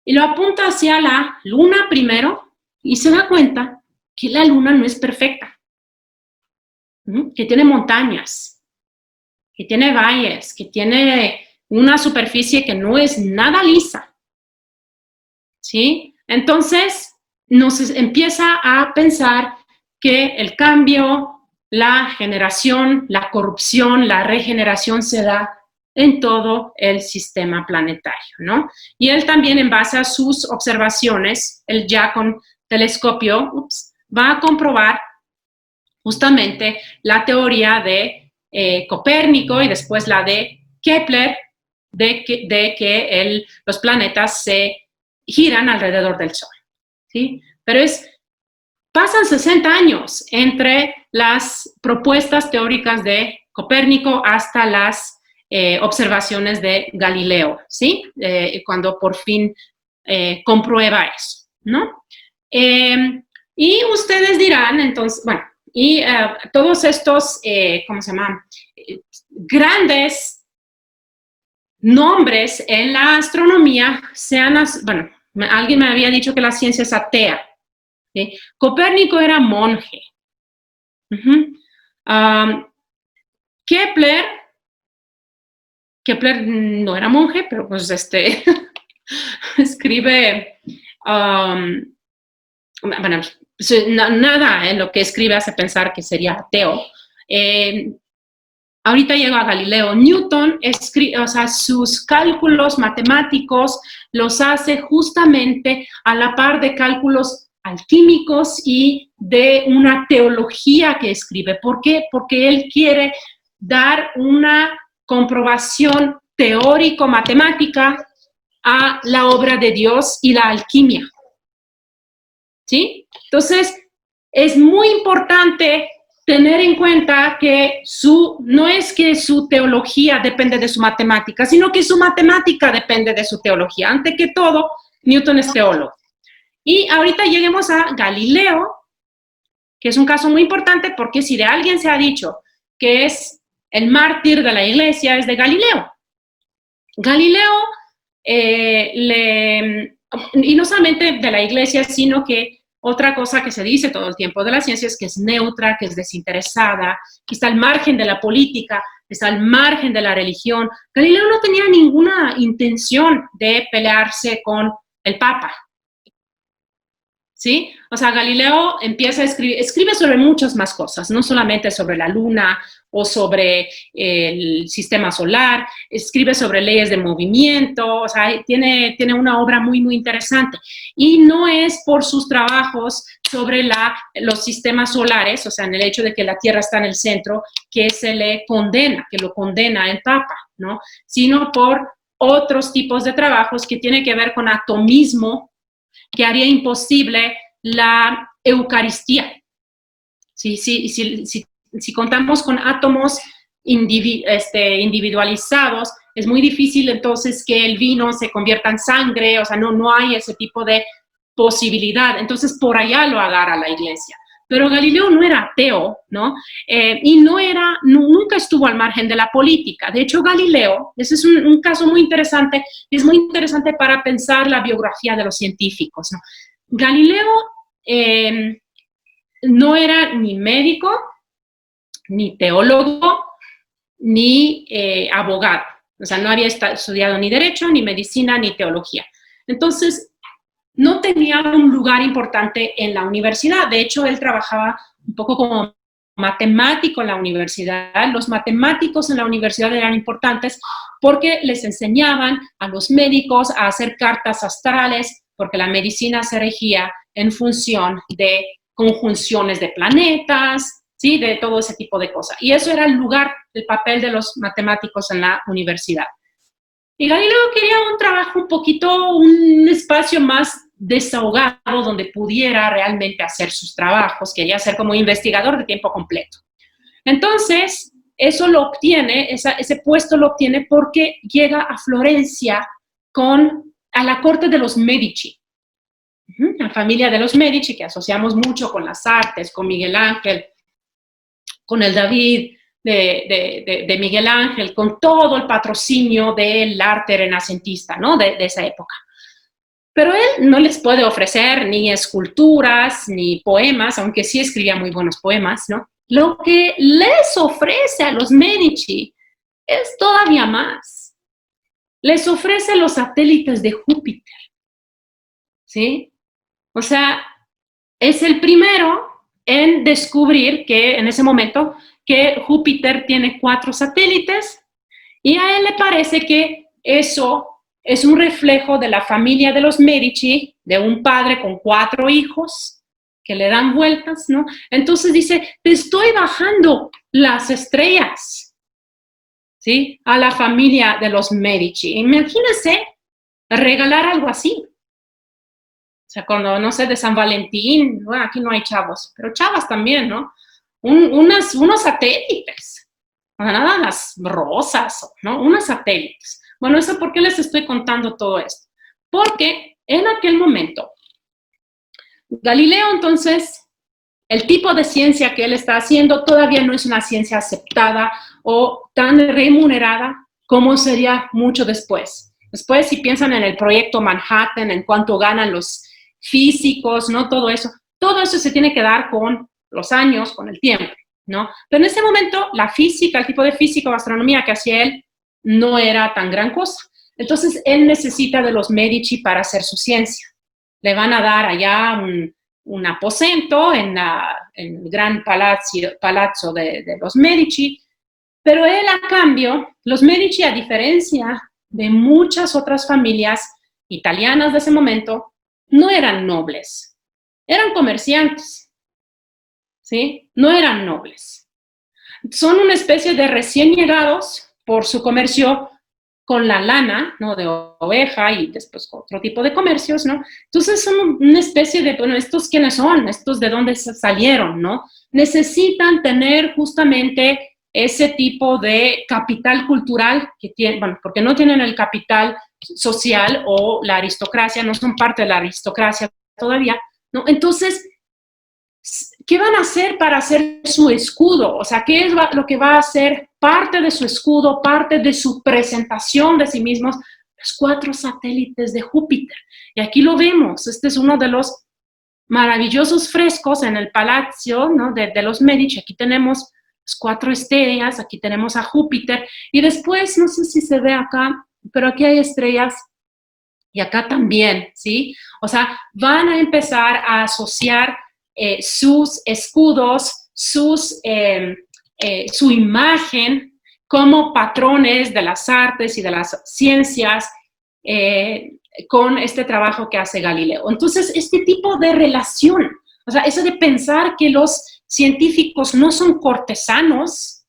[SPEAKER 4] Y lo apunta hacia la Luna primero y se da cuenta que la Luna no es perfecta, que tiene montañas, que tiene valles, que tiene una superficie que no es nada lisa. ¿Sí? Entonces, nos empieza a pensar que el cambio, la generación, la corrupción, la regeneración se da en todo el sistema planetario, ¿no? Y él también, en base a sus observaciones, él ya con telescopio, va a comprobar justamente la teoría de Copérnico y después la de Kepler, de que los planetas se giran alrededor del Sol, ¿sí? Pero pasan 60 años entre las propuestas teóricas de Copérnico hasta las observaciones de Galileo, ¿sí? Cuando por fin comprueba eso, ¿no? Y ustedes dirán, entonces, bueno, y todos estos, ¿cómo se llaman? Grandes nombres en la astronomía bueno, alguien me había dicho que la ciencia es atea, ¿sí? Copérnico era monje. Kepler no era monje, pero pues escribe, bueno, nada en lo que escribe hace pensar que sería ateo. Ahorita llego a Galileo. Newton sus cálculos matemáticos los hace justamente a la par de cálculos alquímicos y de una teología que escribe. ¿Por qué? Porque él quiere dar una comprobación teórico-matemática a la obra de Dios y la alquimia. ¿Sí? Entonces, es muy importante tener en cuenta que no es que su teología depende de su matemática, sino que su matemática depende de su teología. Ante que todo, Newton es teólogo. Y ahorita lleguemos a Galileo, que es un caso muy importante porque si de alguien se ha dicho que es el mártir de la iglesia, es de Galileo. Galileo, y no solamente de la iglesia, sino que otra cosa que se dice todo el tiempo de la ciencia es que es neutra, que es desinteresada, que está al margen de la política, está al margen de la religión. Galileo no tenía ninguna intención de pelearse con el Papa. ¿sí? O sea, Galileo empieza a escribe sobre muchas más cosas, no solamente sobre la luna o sobre el sistema solar, escribe sobre leyes de movimiento, o sea, tiene una obra muy, muy interesante. Y no es por sus trabajos sobre los sistemas solares, o sea, en el hecho de que la Tierra está en el centro, que se le condena, que lo condena el Papa, ¿no? Sino por otros tipos de trabajos que tienen que ver con atomismo, que haría imposible la Eucaristía. Si contamos con átomos individualizados, es muy difícil entonces que el vino se convierta en sangre, o sea, no hay ese tipo de posibilidad. Entonces, por allá lo agarra la Iglesia. Pero Galileo no era ateo, ¿no? Y nunca estuvo al margen de la política. De hecho, Galileo, ese es un caso muy interesante, es muy interesante para pensar la biografía de los científicos, ¿no? Galileo no era ni médico, ni teólogo, ni abogado. O sea, no había estudiado ni derecho, ni medicina, ni teología. Entonces, no tenía un lugar importante en la universidad. De hecho, él trabajaba un poco como matemático en la universidad. Los matemáticos en la universidad eran importantes porque les enseñaban a los médicos a hacer cartas astrales, porque la medicina se regía en función de conjunciones de planetas, ¿sí? De todo ese tipo de cosas. Y eso era el papel de los matemáticos en la universidad. Y Galileo quería un espacio más desahogado donde pudiera realmente hacer sus trabajos, quería ser como investigador de tiempo completo. Entonces, ese puesto lo obtiene porque llega a Florencia a la corte de los Medici. La familia de los Medici, que asociamos mucho con las artes, con Miguel Ángel, con el David de Miguel Ángel, con todo el patrocinio del arte renacentista, ¿no? De esa época. Pero él no les puede ofrecer ni esculturas, ni poemas, aunque sí escribía muy buenos poemas, ¿no? Lo que les ofrece a los Medici es todavía más. Les ofrece los satélites de Júpiter, ¿sí? O sea, es el primero en descubrir que en ese momento que Júpiter tiene 4 satélites y a él le parece que eso es un reflejo de la familia de los Medici, de un padre con 4 hijos que le dan vueltas, ¿no? Entonces dice, te estoy bajando las estrellas, ¿sí? A la familia de los Medici. Imagínense regalar algo así. O sea, cuando, no sé, de San Valentín, bueno, aquí no hay chavos, pero chavas también, ¿no? Unos satélites, nada más rosas, ¿no? Unos satélites. Bueno, ¿eso por qué les estoy contando todo esto? Porque en aquel momento, Galileo, entonces, el tipo de ciencia que él está haciendo todavía no es una ciencia aceptada o tan remunerada como sería mucho después. Después, si piensan en el proyecto Manhattan, en cuánto ganan los físicos, ¿no? Todo eso se tiene que dar con los años, con el tiempo, ¿no? Pero en ese momento, la física, el tipo de física o astronomía que hacía él, no era tan gran cosa. Entonces, él necesita de los Medici para hacer su ciencia. Le van a dar allá un aposento en el gran palazzo de los Medici, pero él, a cambio, los Medici, a diferencia de muchas otras familias italianas de ese momento, no eran nobles, eran comerciantes, ¿sí? No eran nobles. Son una especie de recién llegados por su comercio con la lana, ¿no? De oveja y después otro tipo de comercios, ¿no? Entonces son una especie de, bueno, ¿estos quiénes son? ¿Estos de dónde salieron, no? Necesitan tener justamente ese tipo de capital cultural que tienen, bueno, porque no tienen el capital social o la aristocracia, no son parte de la aristocracia todavía, ¿no? Entonces, ¿qué van a hacer para hacer su escudo? O sea, ¿qué es lo que va a hacer parte de su escudo, parte de su presentación de sí mismos? Los 4 satélites de Júpiter. Y aquí lo vemos. Este es uno de los maravillosos frescos en el palacio, ¿no? de los Medici. Aquí tenemos las 4 estrellas, aquí tenemos a Júpiter. Y después, no sé si se ve acá, pero aquí hay estrellas Y acá también, ¿sí? O sea, van a empezar a asociar sus escudos, su imagen como patrones de las artes y de las ciencias con este trabajo que hace Galileo. Entonces, este tipo de relación, o sea, eso de pensar que los científicos no son cortesanos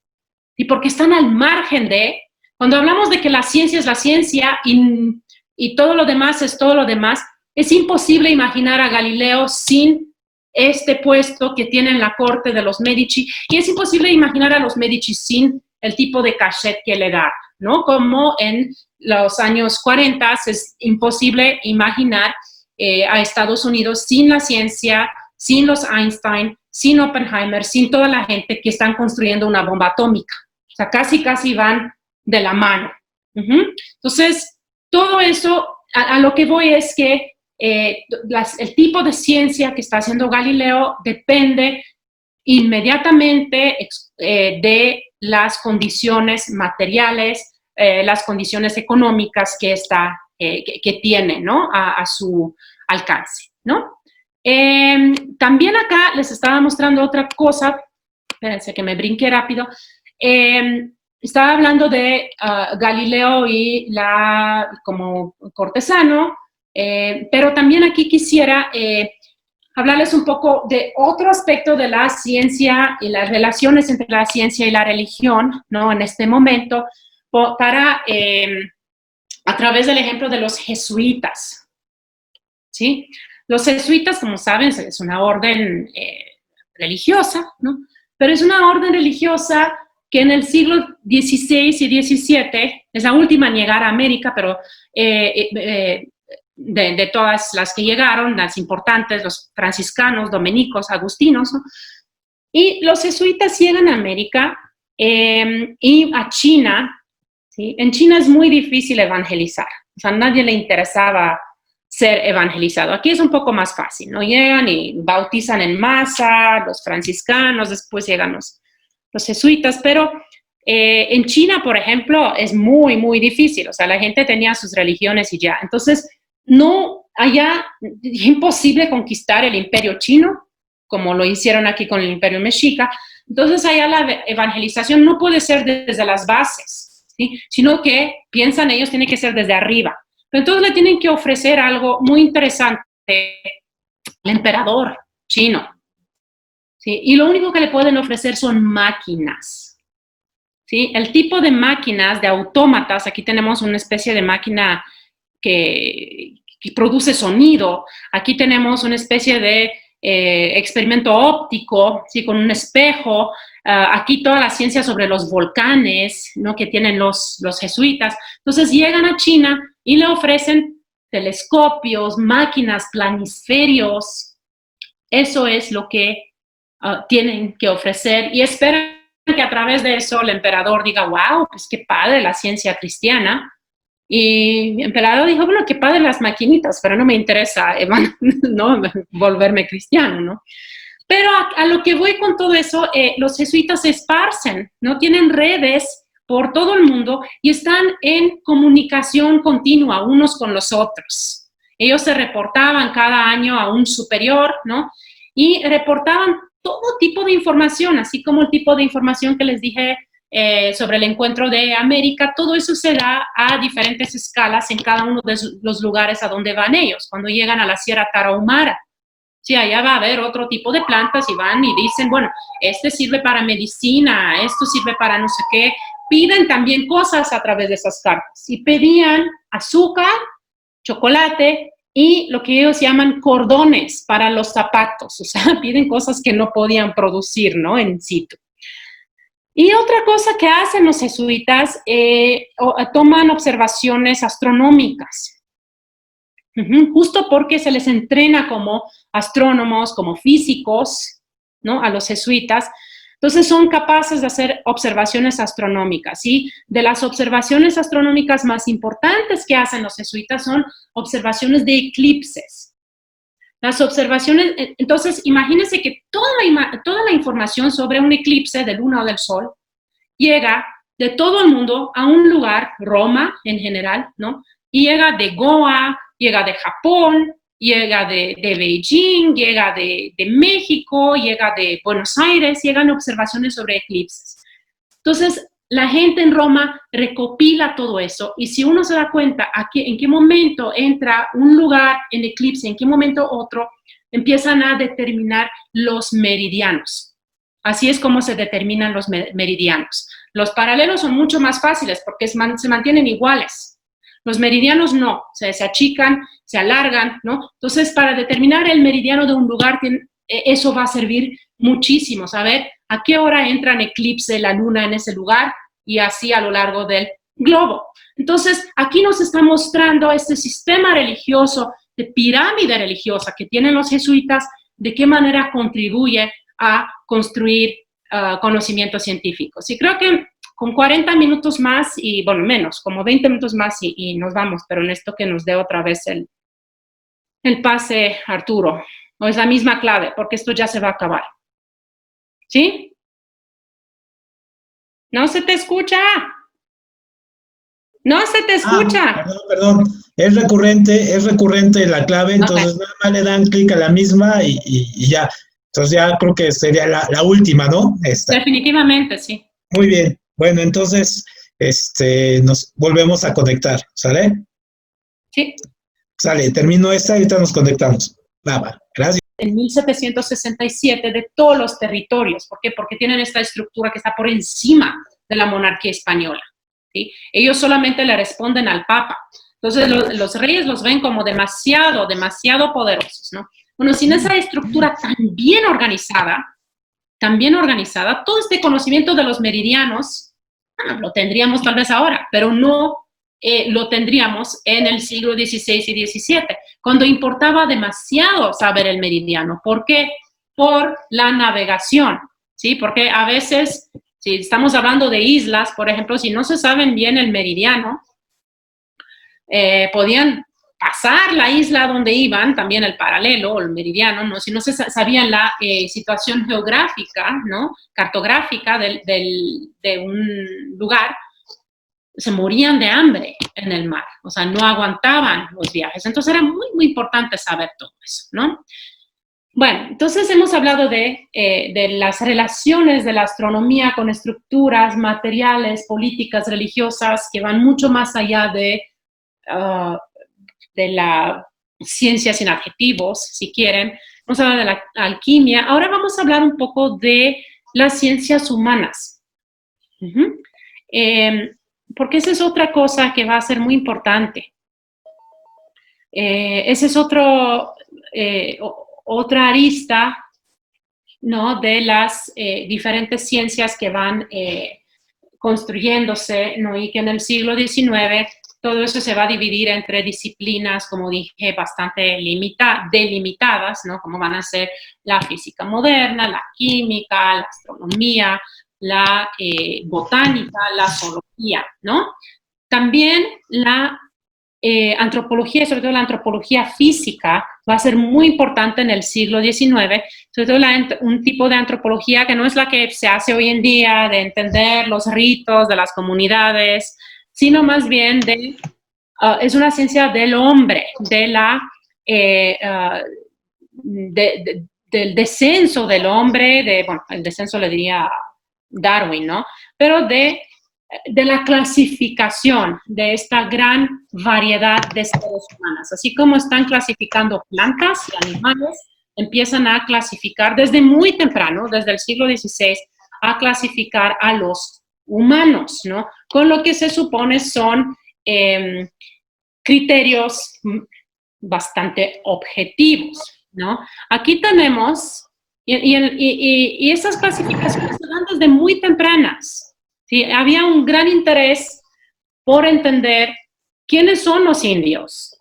[SPEAKER 4] y porque están al margen de, cuando hablamos de que la ciencia es la ciencia y todo lo demás es todo lo demás, es imposible imaginar a Galileo sin este puesto que tiene en la corte de los Medici, y es imposible imaginar a los Medici sin el tipo de cachet que le da, ¿no? Como en los años 40 es imposible imaginar a Estados Unidos sin la ciencia, sin los Einstein, sin Oppenheimer, sin toda la gente que están construyendo una bomba atómica. O sea, casi van de la mano. Entonces, todo eso, a lo que voy es que el tipo de ciencia que está haciendo Galileo depende inmediatamente de las condiciones materiales, las condiciones económicas que tiene, ¿no? A su alcance, ¿no? También acá les estaba mostrando otra cosa, espérense que me brinqué rápido. Estaba hablando de Galileo y como cortesano, pero también aquí quisiera hablarles un poco de otro aspecto de la ciencia y las relaciones entre la ciencia y la religión, ¿no? En este momento, a través del ejemplo de los jesuitas, ¿sí? Los jesuitas, como saben, es una orden religiosa, ¿no? Pero es una orden religiosa que en el siglo XVI y XVII, es la última en llegar a América, pero de todas las que llegaron, las importantes, los franciscanos, dominicos, agustinos, ¿no? Y los jesuitas llegan a América y a China, ¿sí? En China es muy difícil evangelizar, o sea, a nadie le interesaba ser evangelizado. Aquí es un poco más fácil, ¿no? Llegan y bautizan en masa, los franciscanos, después llegan los jesuitas, pero en China, por ejemplo, es muy, muy difícil, o sea, la gente tenía sus religiones y ya. Entonces, es imposible conquistar el imperio chino, como lo hicieron aquí con el imperio mexica. Entonces, allá la evangelización no puede ser desde las bases, ¿sí? Sino que piensan ellos, tiene que ser desde arriba. Pero entonces le tienen que ofrecer algo muy interesante al emperador chino, ¿sí? Y lo único que le pueden ofrecer son máquinas, ¿sí? El tipo de máquinas, de autómatas, aquí tenemos una especie de máquina que produce sonido, aquí tenemos una especie de experimento óptico, ¿sí? Con un espejo, aquí toda la ciencia sobre los volcanes, ¿no? Que tienen los jesuitas. Entonces llegan a China y le ofrecen telescopios, máquinas, planisferios. Eso es lo que tienen que ofrecer y esperan que a través de eso el emperador diga, wow, pues qué padre la ciencia cristiana. Y el emperador dijo, bueno, qué padre las maquinitas, pero no me interesa ¿no? volverme cristiano, ¿no? Pero a lo que voy con todo eso, los jesuitas se esparcen, ¿no? Tienen redes por todo el mundo y están en comunicación continua unos con los otros. Ellos se reportaban cada año a un superior, ¿no? Y reportaban todo tipo de información, así como el tipo de información que les dije sobre el encuentro de América. Todo eso se da a diferentes escalas en cada uno de los lugares a donde van ellos. Cuando llegan a la Sierra Tarahumara, sí, allá va a haber otro tipo de plantas y van y dicen, bueno, este sirve para medicina, esto sirve para no sé qué. Piden también cosas a través de esas cartas y pedían azúcar, chocolate y lo que ellos llaman cordones para los zapatos. O sea, piden cosas que no podían producir, ¿no? En situ. Y otra cosa que hacen los jesuitas, toman observaciones astronómicas. Justo porque se les entrena como astrónomos, como físicos, ¿no? A los jesuitas. Entonces son capaces de hacer observaciones astronómicas, ¿sí? De las observaciones astronómicas más importantes que hacen los jesuitas son observaciones de eclipses. Las observaciones, entonces imagínense que toda la información sobre un eclipse de luna o del sol llega de todo el mundo a un lugar, Roma en general, ¿no? Y llega de Goa, llega de Japón, llega de Beijing, llega de México, llega de Buenos Aires, llegan observaciones sobre eclipses. Entonces, la gente en Roma recopila todo eso y si uno se da cuenta en qué momento entra un lugar en eclipse, en qué momento otro, empiezan a determinar los meridianos. Así es como se determinan los meridianos. Los paralelos son mucho más fáciles porque se mantienen iguales. Los meridianos no, se achican, se alargan, ¿no? Entonces, para determinar el meridiano de un lugar, eso va a servir muchísimo, saber a qué hora entra en eclipse la luna en ese lugar y así a lo largo del globo. Entonces, aquí nos está mostrando este sistema religioso, de pirámide religiosa que tienen los jesuitas, de qué manera contribuye a construir conocimientos científicos. Y creo que con 40 minutos más, y bueno, menos, como 20 minutos más y nos vamos, pero en esto que nos dé otra vez el pase, Arturo. O es la misma clave, porque esto ya se va a acabar. ¿Sí? ¿No se te escucha? ¡No se te escucha!
[SPEAKER 2] Perdón. Es recurrente la clave, entonces nada más le dan clic a la misma y ya. Entonces ya creo que sería la última, ¿no? Esta.
[SPEAKER 4] Definitivamente, sí.
[SPEAKER 2] Muy bien. Bueno, entonces nos volvemos a conectar, ¿sale?
[SPEAKER 4] Sí.
[SPEAKER 2] Sale, termino esta y ahorita nos conectamos. Va, gracias.
[SPEAKER 4] En 1767 de todos los territorios. ¿Por qué? Porque tienen esta estructura que está por encima de la monarquía española. ¿Sí? Ellos solamente le responden al Papa. Entonces los reyes los ven como demasiado poderosos, ¿no? Bueno, sin esa estructura tan bien organizada, todo este conocimiento de los meridianos, lo tendríamos tal vez ahora, pero no lo tendríamos en el siglo XVI y XVII, cuando importaba demasiado saber el meridiano. ¿Por qué? Por la navegación, ¿sí? Porque a veces, si estamos hablando de islas, por ejemplo, si no se saben bien el meridiano, podían pasar la isla donde iban, también el paralelo o el meridiano, ¿no? Si no se sabían la situación geográfica, ¿no? Cartográfica de un lugar, se morían de hambre en el mar, o sea, no aguantaban los viajes. Entonces era muy, muy importante saber todo eso, ¿no? Bueno, entonces hemos hablado de las relaciones de la astronomía con estructuras materiales, políticas, religiosas, que van mucho más allá de la ciencia sin adjetivos, si quieren. Vamos a hablar de la alquimia. Ahora vamos a hablar un poco de las ciencias humanas. Porque esa es otra cosa que va a ser muy importante. Esa es otra arista, ¿no? De las diferentes ciencias que van construyéndose, ¿no? Y que en el siglo XIX todo eso se va a dividir entre disciplinas, como dije, bastante delimitadas, ¿no? Como van a ser la física moderna, la química, la astronomía, la botánica, la zoología, ¿no? También la antropología, sobre todo la antropología física, va a ser muy importante en el siglo XIX, sobre todo un tipo de antropología que no es la que se hace hoy en día, de entender los ritos de las comunidades, sino más bien es una ciencia del hombre, del descenso del hombre, bueno, el descenso le diría Darwin, ¿no? Pero de la clasificación de esta gran variedad de seres humanos. Así como están clasificando plantas y animales, empiezan a clasificar desde muy temprano, desde el siglo XVI, a clasificar a los humanos, ¿no? Con lo que se supone son criterios bastante objetivos, ¿no? Aquí tenemos, y esas clasificaciones se dan desde muy tempranas, ¿sí? Había un gran interés por entender quiénes son los indios.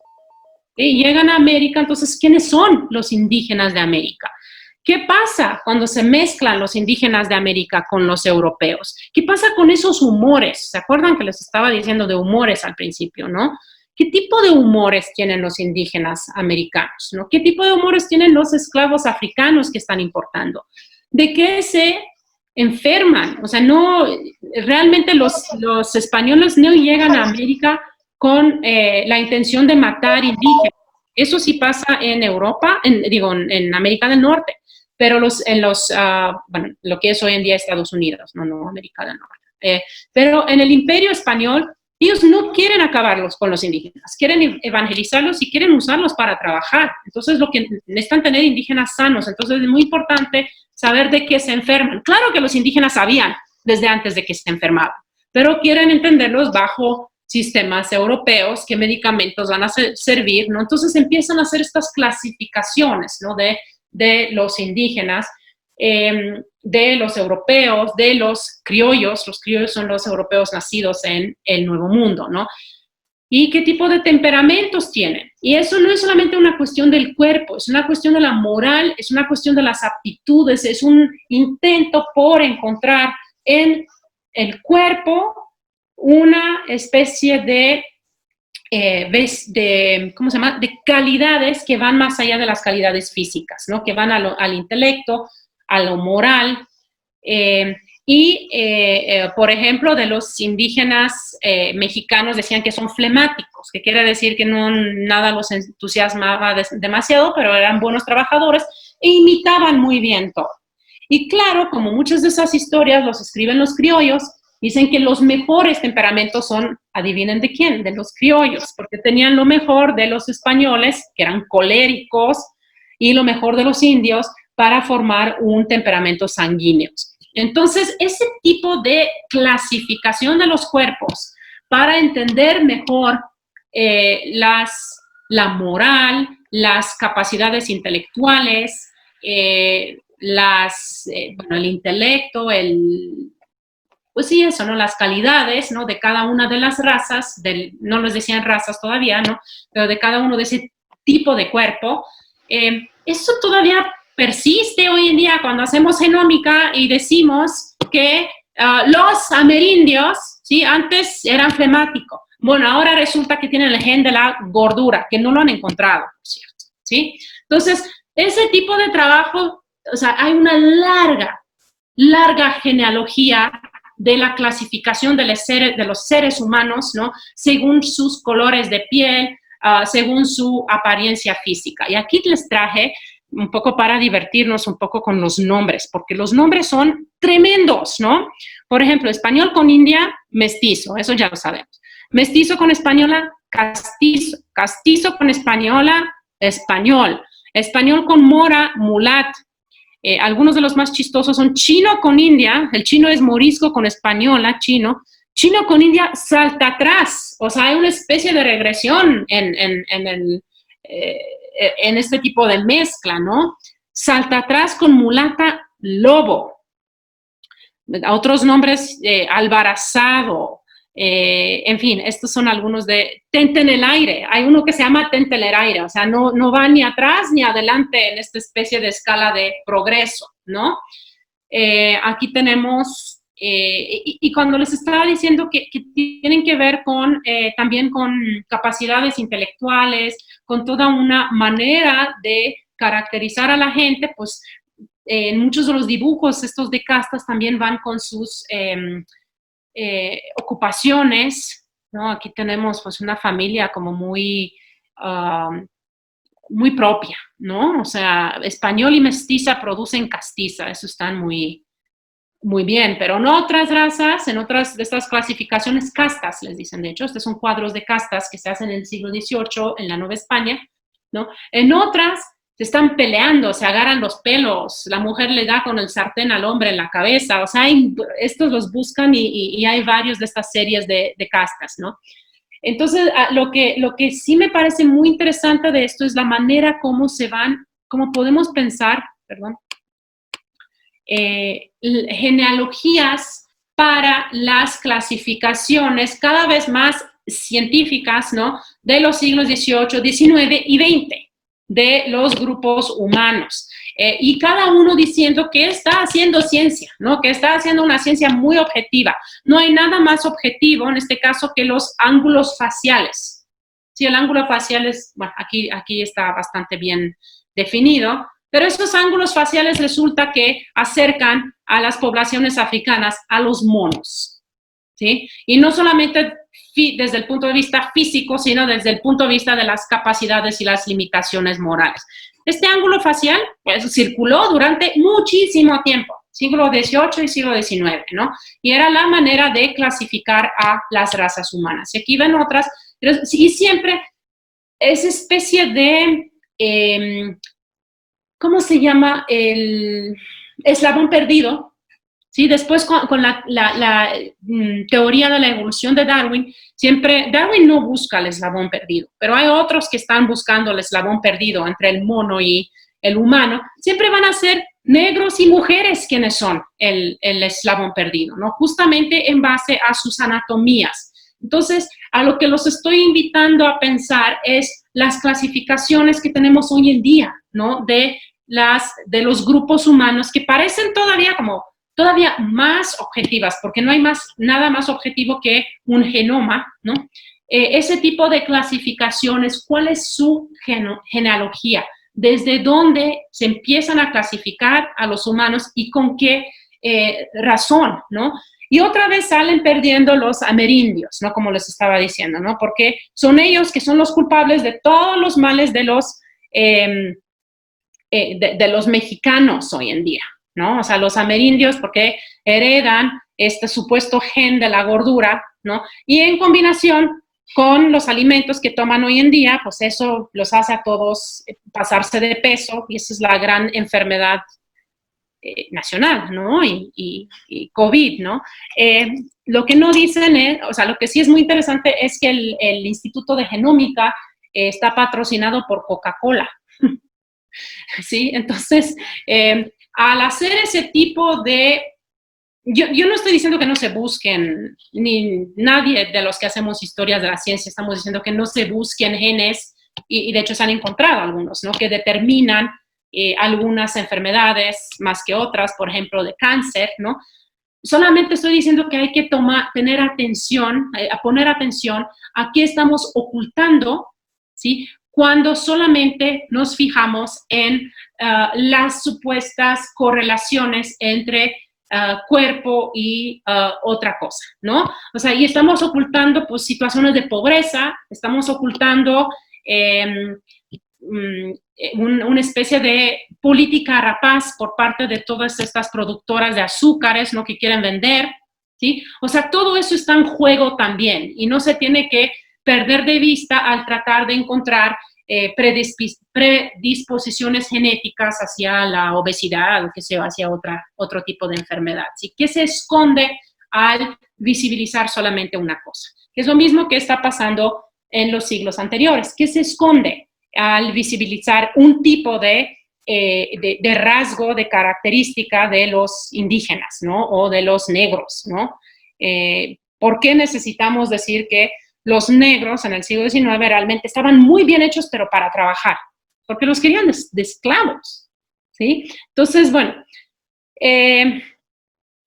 [SPEAKER 4] ¿Sí? Llegan a América, entonces, ¿quiénes son los indígenas de América? ¿Qué pasa cuando se mezclan los indígenas de América con los europeos? ¿Qué pasa con esos humores? ¿Se acuerdan que les estaba diciendo de humores al principio, no? ¿Qué tipo de humores tienen los indígenas americanos, no? ¿Qué tipo de humores tienen los esclavos africanos que están importando? ¿De qué se enferman? O sea, no, realmente los españoles no llegan a América con la intención de matar indígenas. Eso sí pasa en Europa, en América del Norte, pero bueno, lo que es hoy en día Estados Unidos, no América del Norte. Pero en el Imperio Español, ellos no quieren acabarlos con los indígenas, quieren evangelizarlos y quieren usarlos para trabajar. Entonces, lo que necesitan tener indígenas sanos. Entonces, es muy importante saber de qué se enferman. Claro que los indígenas sabían desde antes de que se enfermaban, pero quieren entenderlos bajo sistemas europeos, qué medicamentos van a servir, ¿no? Entonces empiezan a hacer estas clasificaciones, ¿no? De los indígenas, de los europeos, de los criollos son los europeos nacidos en el Nuevo Mundo, ¿no? Y qué tipo de temperamentos tienen. Y eso no es solamente una cuestión del cuerpo, es una cuestión de la moral, es una cuestión de las aptitudes, es un intento por encontrar en el cuerpo una especie de ¿cómo se llama?, de calidades que van más allá de las calidades físicas, ¿no? Que van al intelecto, a lo moral. Por ejemplo, de los indígenas mexicanos decían que son flemáticos, que quiere decir que nada los entusiasmaba demasiado, pero eran buenos trabajadores e imitaban muy bien todo. Y claro, como muchas de esas historias los escriben los criollos, dicen que los mejores temperamentos son, adivinen de quién, de los criollos, porque tenían lo mejor de los españoles, que eran coléricos, y lo mejor de los indios para formar un temperamento sanguíneo. Entonces, ese tipo de clasificación de los cuerpos para entender mejor la moral, las capacidades intelectuales, el intelecto, pues sí, eso, ¿no? Las calidades, ¿no? De cada una de las razas, no les decían razas todavía, ¿no? Pero de cada uno de ese tipo de cuerpo, eso todavía persiste hoy en día cuando hacemos genómica y decimos que los amerindios, ¿sí? Antes eran flemáticos. Bueno, ahora resulta que tienen el gen de la gordura, que no lo han encontrado, ¿cierto? ¿Sí? Entonces, ese tipo de trabajo, o sea, hay una larga genealogía de la clasificación de los seres humanos, ¿no? Según sus colores de piel, según su apariencia física. Y aquí les traje un poco para divertirnos un poco con los nombres, porque los nombres son tremendos, ¿no? Por ejemplo, español con india, mestizo, eso ya lo sabemos. Mestizo con española, castizo. Castizo con española, español. Español con mora, mulat. Algunos de los más chistosos son chino con india, el chino es morisco con española, chino con india, salta atrás, o sea, hay una especie de regresión en este tipo de mezcla, ¿no? Salta atrás con mulata, lobo. Otros nombres, albarazado, en fin, estos son algunos de tente en el aire. Hay uno que se llama tente en el aire, o sea, no va ni atrás ni adelante en esta especie de escala de progreso, ¿no? Aquí tenemos, y cuando les estaba diciendo que tienen que ver también con capacidades intelectuales, con toda una manera de caracterizar a la gente, pues en muchos de los dibujos estos de castas también van con sus ocupaciones, ¿no? Aquí tenemos pues una familia como muy propia, ¿no? O sea, español y mestiza producen castiza, eso están muy bien, pero en otras razas, en otras de estas clasificaciones, castas, les dicen, de hecho, estos son cuadros de castas que se hacen en el siglo XVIII en la Nueva España, ¿no? En otras se están peleando, se agarran los pelos, la mujer le da con el sartén al hombre en la cabeza, o sea, estos los buscan y hay varios de estas series de castas, ¿no? Entonces, lo que sí me parece muy interesante de esto es la manera cómo podemos pensar, genealogías para las clasificaciones cada vez más científicas, ¿no? De los siglos XVIII, XIX y XX, de los grupos humanos. Y cada uno diciendo que está haciendo ciencia, ¿no? Que está haciendo una ciencia muy objetiva. No hay nada más objetivo, en este caso, que los ángulos faciales. Sí, el ángulo facial es, bueno, aquí está bastante bien definido, pero esos ángulos faciales resulta que acercan a las poblaciones africanas a los monos, ¿sí? Y no solamente desde el punto de vista físico, sino desde el punto de vista de las capacidades y las limitaciones morales. Este ángulo facial pues, circuló durante muchísimo tiempo, siglo XVIII y siglo XIX, ¿no? Y era la manera de clasificar a las razas humanas. Y aquí ven otras, y siempre esa especie de, ¿cómo se llama? El eslabón perdido, ¿sí? Después con la teoría de la evolución de Darwin, siempre, Darwin no busca el eslabón perdido, pero hay otros que están buscando el eslabón perdido entre el mono y el humano. Siempre van a ser negros y mujeres quienes son el eslabón perdido, ¿no? Justamente en base a sus anatomías. Entonces, a lo que los estoy invitando a pensar es las clasificaciones que tenemos hoy en día, ¿no? De los grupos humanos que parecen todavía más objetivas, porque no hay nada más objetivo que un genoma, ¿no? Ese tipo de clasificaciones, ¿cuál es su genealogía? ¿Desde dónde se empiezan a clasificar a los humanos y con qué razón, ¿no? Y otra vez salen perdiendo los amerindios, ¿no? Como les estaba diciendo, ¿no? Porque son ellos que son los culpables de todos los males de los mexicanos hoy en día, ¿no? O sea, los amerindios porque heredan este supuesto gen de la gordura, ¿no? Y en combinación con los alimentos que toman hoy en día, pues eso los hace a todos pasarse de peso y esa es la gran enfermedad nacional, ¿no? Y COVID, ¿no? Lo que no dicen es, o sea, lo que sí es muy interesante es que el Instituto de Genómica está patrocinado por Coca-Cola, ¿sí? Entonces, al hacer ese tipo de... Yo no estoy diciendo que no se busquen, ni nadie de los que hacemos historias de la ciencia estamos diciendo que no se busquen genes, y de hecho se han encontrado algunos, ¿no? Que determinan algunas enfermedades más que otras, por ejemplo, de cáncer, ¿no? Solamente estoy diciendo que hay que poner atención a qué estamos ocultando, ¿sí? Cuando solamente nos fijamos en las supuestas correlaciones entre cuerpo y otra cosa, ¿no? O sea, y estamos ocultando pues situaciones de pobreza, estamos ocultando una especie de política rapaz por parte de todas estas productoras de azúcares, ¿no? Que quieren vender, ¿sí? O sea, todo eso está en juego también y no se tiene que perder de vista al tratar de encontrar predisposiciones genéticas hacia la obesidad o que sea hacia otro tipo de enfermedad, ¿sí? ¿Qué se esconde al visibilizar solamente una cosa? Que es lo mismo que está pasando en los siglos anteriores. ¿Qué se esconde al visibilizar un tipo de rasgo, de característica de los indígenas, ¿no? O de los negros, ¿no? ¿Por qué necesitamos decir que los negros en el siglo XIX realmente estaban muy bien hechos, pero para trabajar? Porque los querían de esclavos, ¿sí? Entonces, bueno,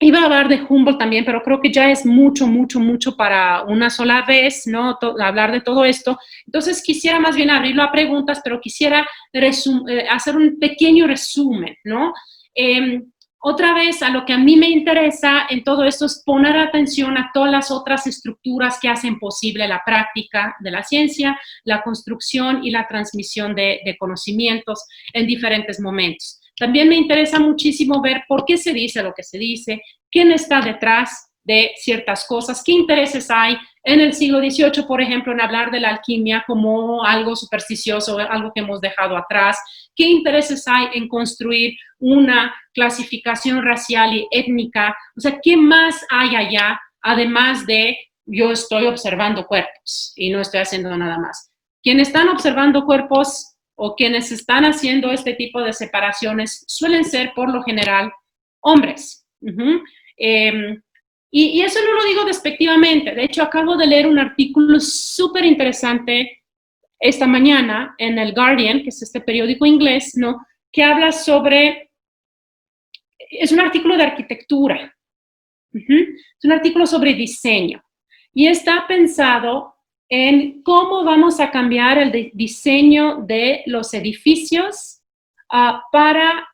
[SPEAKER 4] iba a hablar de Humboldt también, pero creo que ya es mucho para una sola vez, ¿no? Hablar de todo esto. Entonces, quisiera más bien abrirlo a preguntas, pero quisiera hacer un pequeño resumen, ¿no? Otra vez, a lo que a mí me interesa en todo esto es poner atención a todas las otras estructuras que hacen posible la práctica de la ciencia, la construcción y la transmisión de conocimientos en diferentes momentos. También me interesa muchísimo ver por qué se dice lo que se dice, quién está detrás de ciertas cosas, qué intereses hay en el siglo XVIII, por ejemplo, en hablar de la alquimia como algo supersticioso, algo que hemos dejado atrás, qué intereses hay en construir una clasificación racial y étnica, o sea, ¿qué más hay allá, además de yo estoy observando cuerpos y no estoy haciendo nada más? Quienes están observando cuerpos o quienes están haciendo este tipo de separaciones suelen ser, por lo general, hombres. Y eso no lo digo despectivamente. De hecho, acabo de leer un artículo súper interesante esta mañana en el Guardian, que es este periódico inglés, ¿no? Que habla sobre... Es un artículo de arquitectura. Es un artículo sobre diseño. Y está pensado en cómo vamos a cambiar el diseño de los edificios para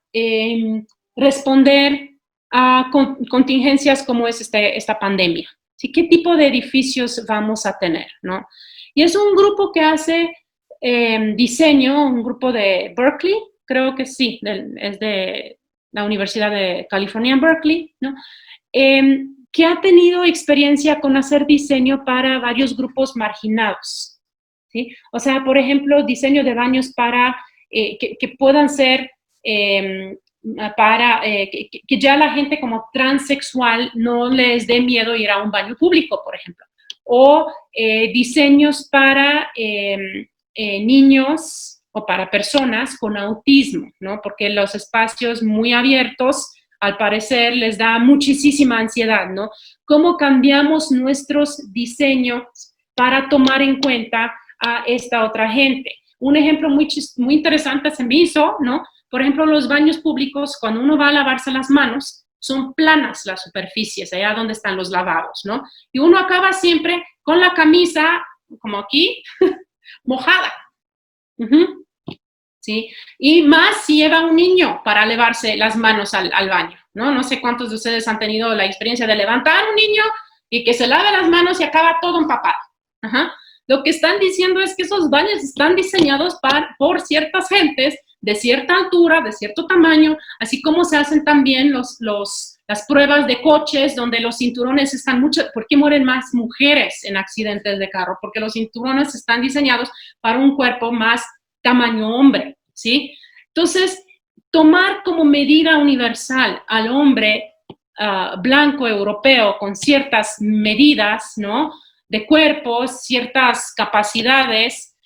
[SPEAKER 4] responder a contingencias como es esta pandemia, ¿Sí? ¿Qué tipo de edificios vamos a tener, ¿no? Y es un grupo que hace diseño, un grupo de Berkeley, creo que sí, es de la Universidad de California en Berkeley, ¿no? Que ha tenido experiencia con hacer diseño para varios grupos marginados, ¿sí? O sea, por ejemplo, diseño de baños para que puedan ser que ya la gente como transexual no les dé miedo ir a un baño público, por ejemplo. O diseños para niños o para personas con autismo, ¿no? Porque los espacios muy abiertos, al parecer, les da muchísima ansiedad, ¿no? ¿Cómo cambiamos nuestros diseños para tomar en cuenta a esta otra gente? Un ejemplo muy interesante se me hizo, ¿no? Por ejemplo, los baños públicos, cuando uno va a lavarse las manos, son planas las superficies, allá donde están los lavabos, ¿no? Y uno acaba siempre con la camisa, como aquí, mojada. ¿Sí? Y más si lleva un niño para lavarse las manos al baño, ¿no? No sé cuántos de ustedes han tenido la experiencia de levantar a un niño y que se lave las manos y acaba todo empapado. Lo que están diciendo es que esos baños están diseñados por ciertas gentes de cierta altura, de cierto tamaño, así como se hacen también las pruebas de coches donde los cinturones están ¿por qué mueren más mujeres en accidentes de carro? Porque los cinturones están diseñados para un cuerpo más tamaño hombre, ¿sí? Entonces, tomar como medida universal al hombre blanco europeo con ciertas medidas, ¿no? De cuerpos, ciertas capacidades,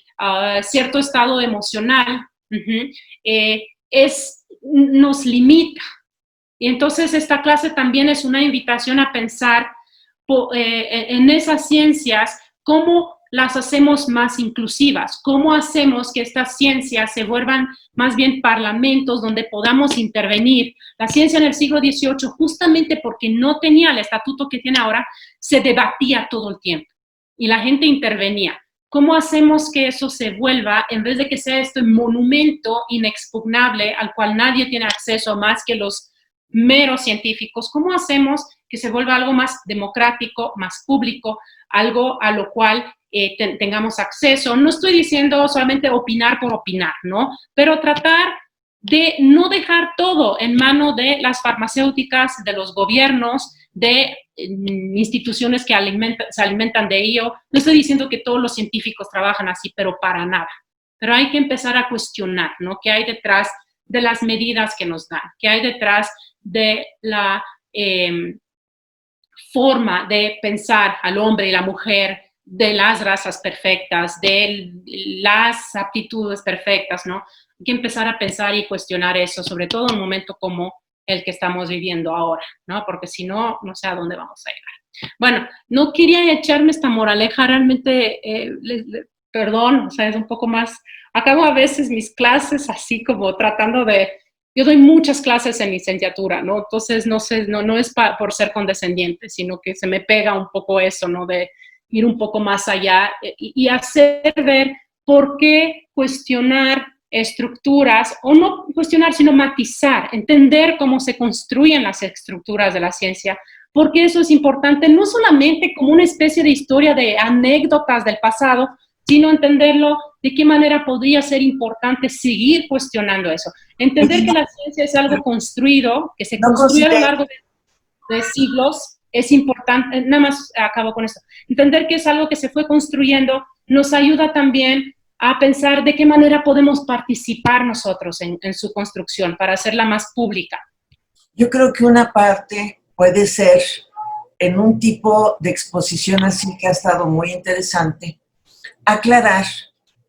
[SPEAKER 4] cierto estado emocional, nos limita. Y entonces esta clase también es una invitación a pensar en esas ciencias, cómo las hacemos más inclusivas, cómo hacemos que estas ciencias se vuelvan más bien parlamentos donde podamos intervenir. La ciencia en el siglo XVIII, justamente porque no tenía el estatuto que tiene ahora, se debatía todo el tiempo y la gente intervenía. ¿Cómo hacemos que eso se vuelva, en vez de que sea este monumento inexpugnable al cual nadie tiene acceso más que los meros científicos? ¿Cómo hacemos que se vuelva algo más democrático, más público, algo a lo cual tengamos acceso? No estoy diciendo solamente opinar por opinar, ¿no? Pero tratar de no dejar todo en mano de las farmacéuticas, de los gobiernos, de instituciones que se alimentan de ello. No estoy diciendo que todos los científicos trabajan así, pero para nada. Pero hay que empezar a cuestionar, ¿no? ¿Qué hay detrás de las medidas que nos dan? ¿Qué hay detrás de la forma de pensar al hombre y la mujer, de las razas perfectas, de las aptitudes perfectas, ¿no? Hay que empezar a pensar y cuestionar eso, sobre todo en un momento como el que estamos viviendo ahora, ¿no? Porque si no, no sé a dónde vamos a llegar. Bueno, no quería echarme esta moraleja, realmente, perdón, o sea, es un poco más, acabo a veces mis clases así como tratando de, yo doy muchas clases en licenciatura, ¿no? Entonces, no sé, no es por ser condescendiente, sino que se me pega un poco eso, ¿no? De ir un poco más allá y hacer ver por qué cuestionar estructuras, o no cuestionar, sino matizar, entender cómo se construyen las estructuras de la ciencia, porque eso es importante, no solamente como una especie de historia de anécdotas del pasado, sino entenderlo de qué manera podría ser importante seguir cuestionando eso. Entender que la ciencia es algo construido, que se construye a lo largo de siglos, es importante, nada más acabo con esto. Entender que es algo que se fue construyendo nos ayuda también a pensar de qué manera podemos participar nosotros en su construcción para hacerla más pública.
[SPEAKER 1] Yo creo que una parte puede ser en un tipo de exposición así que ha estado muy interesante, aclarar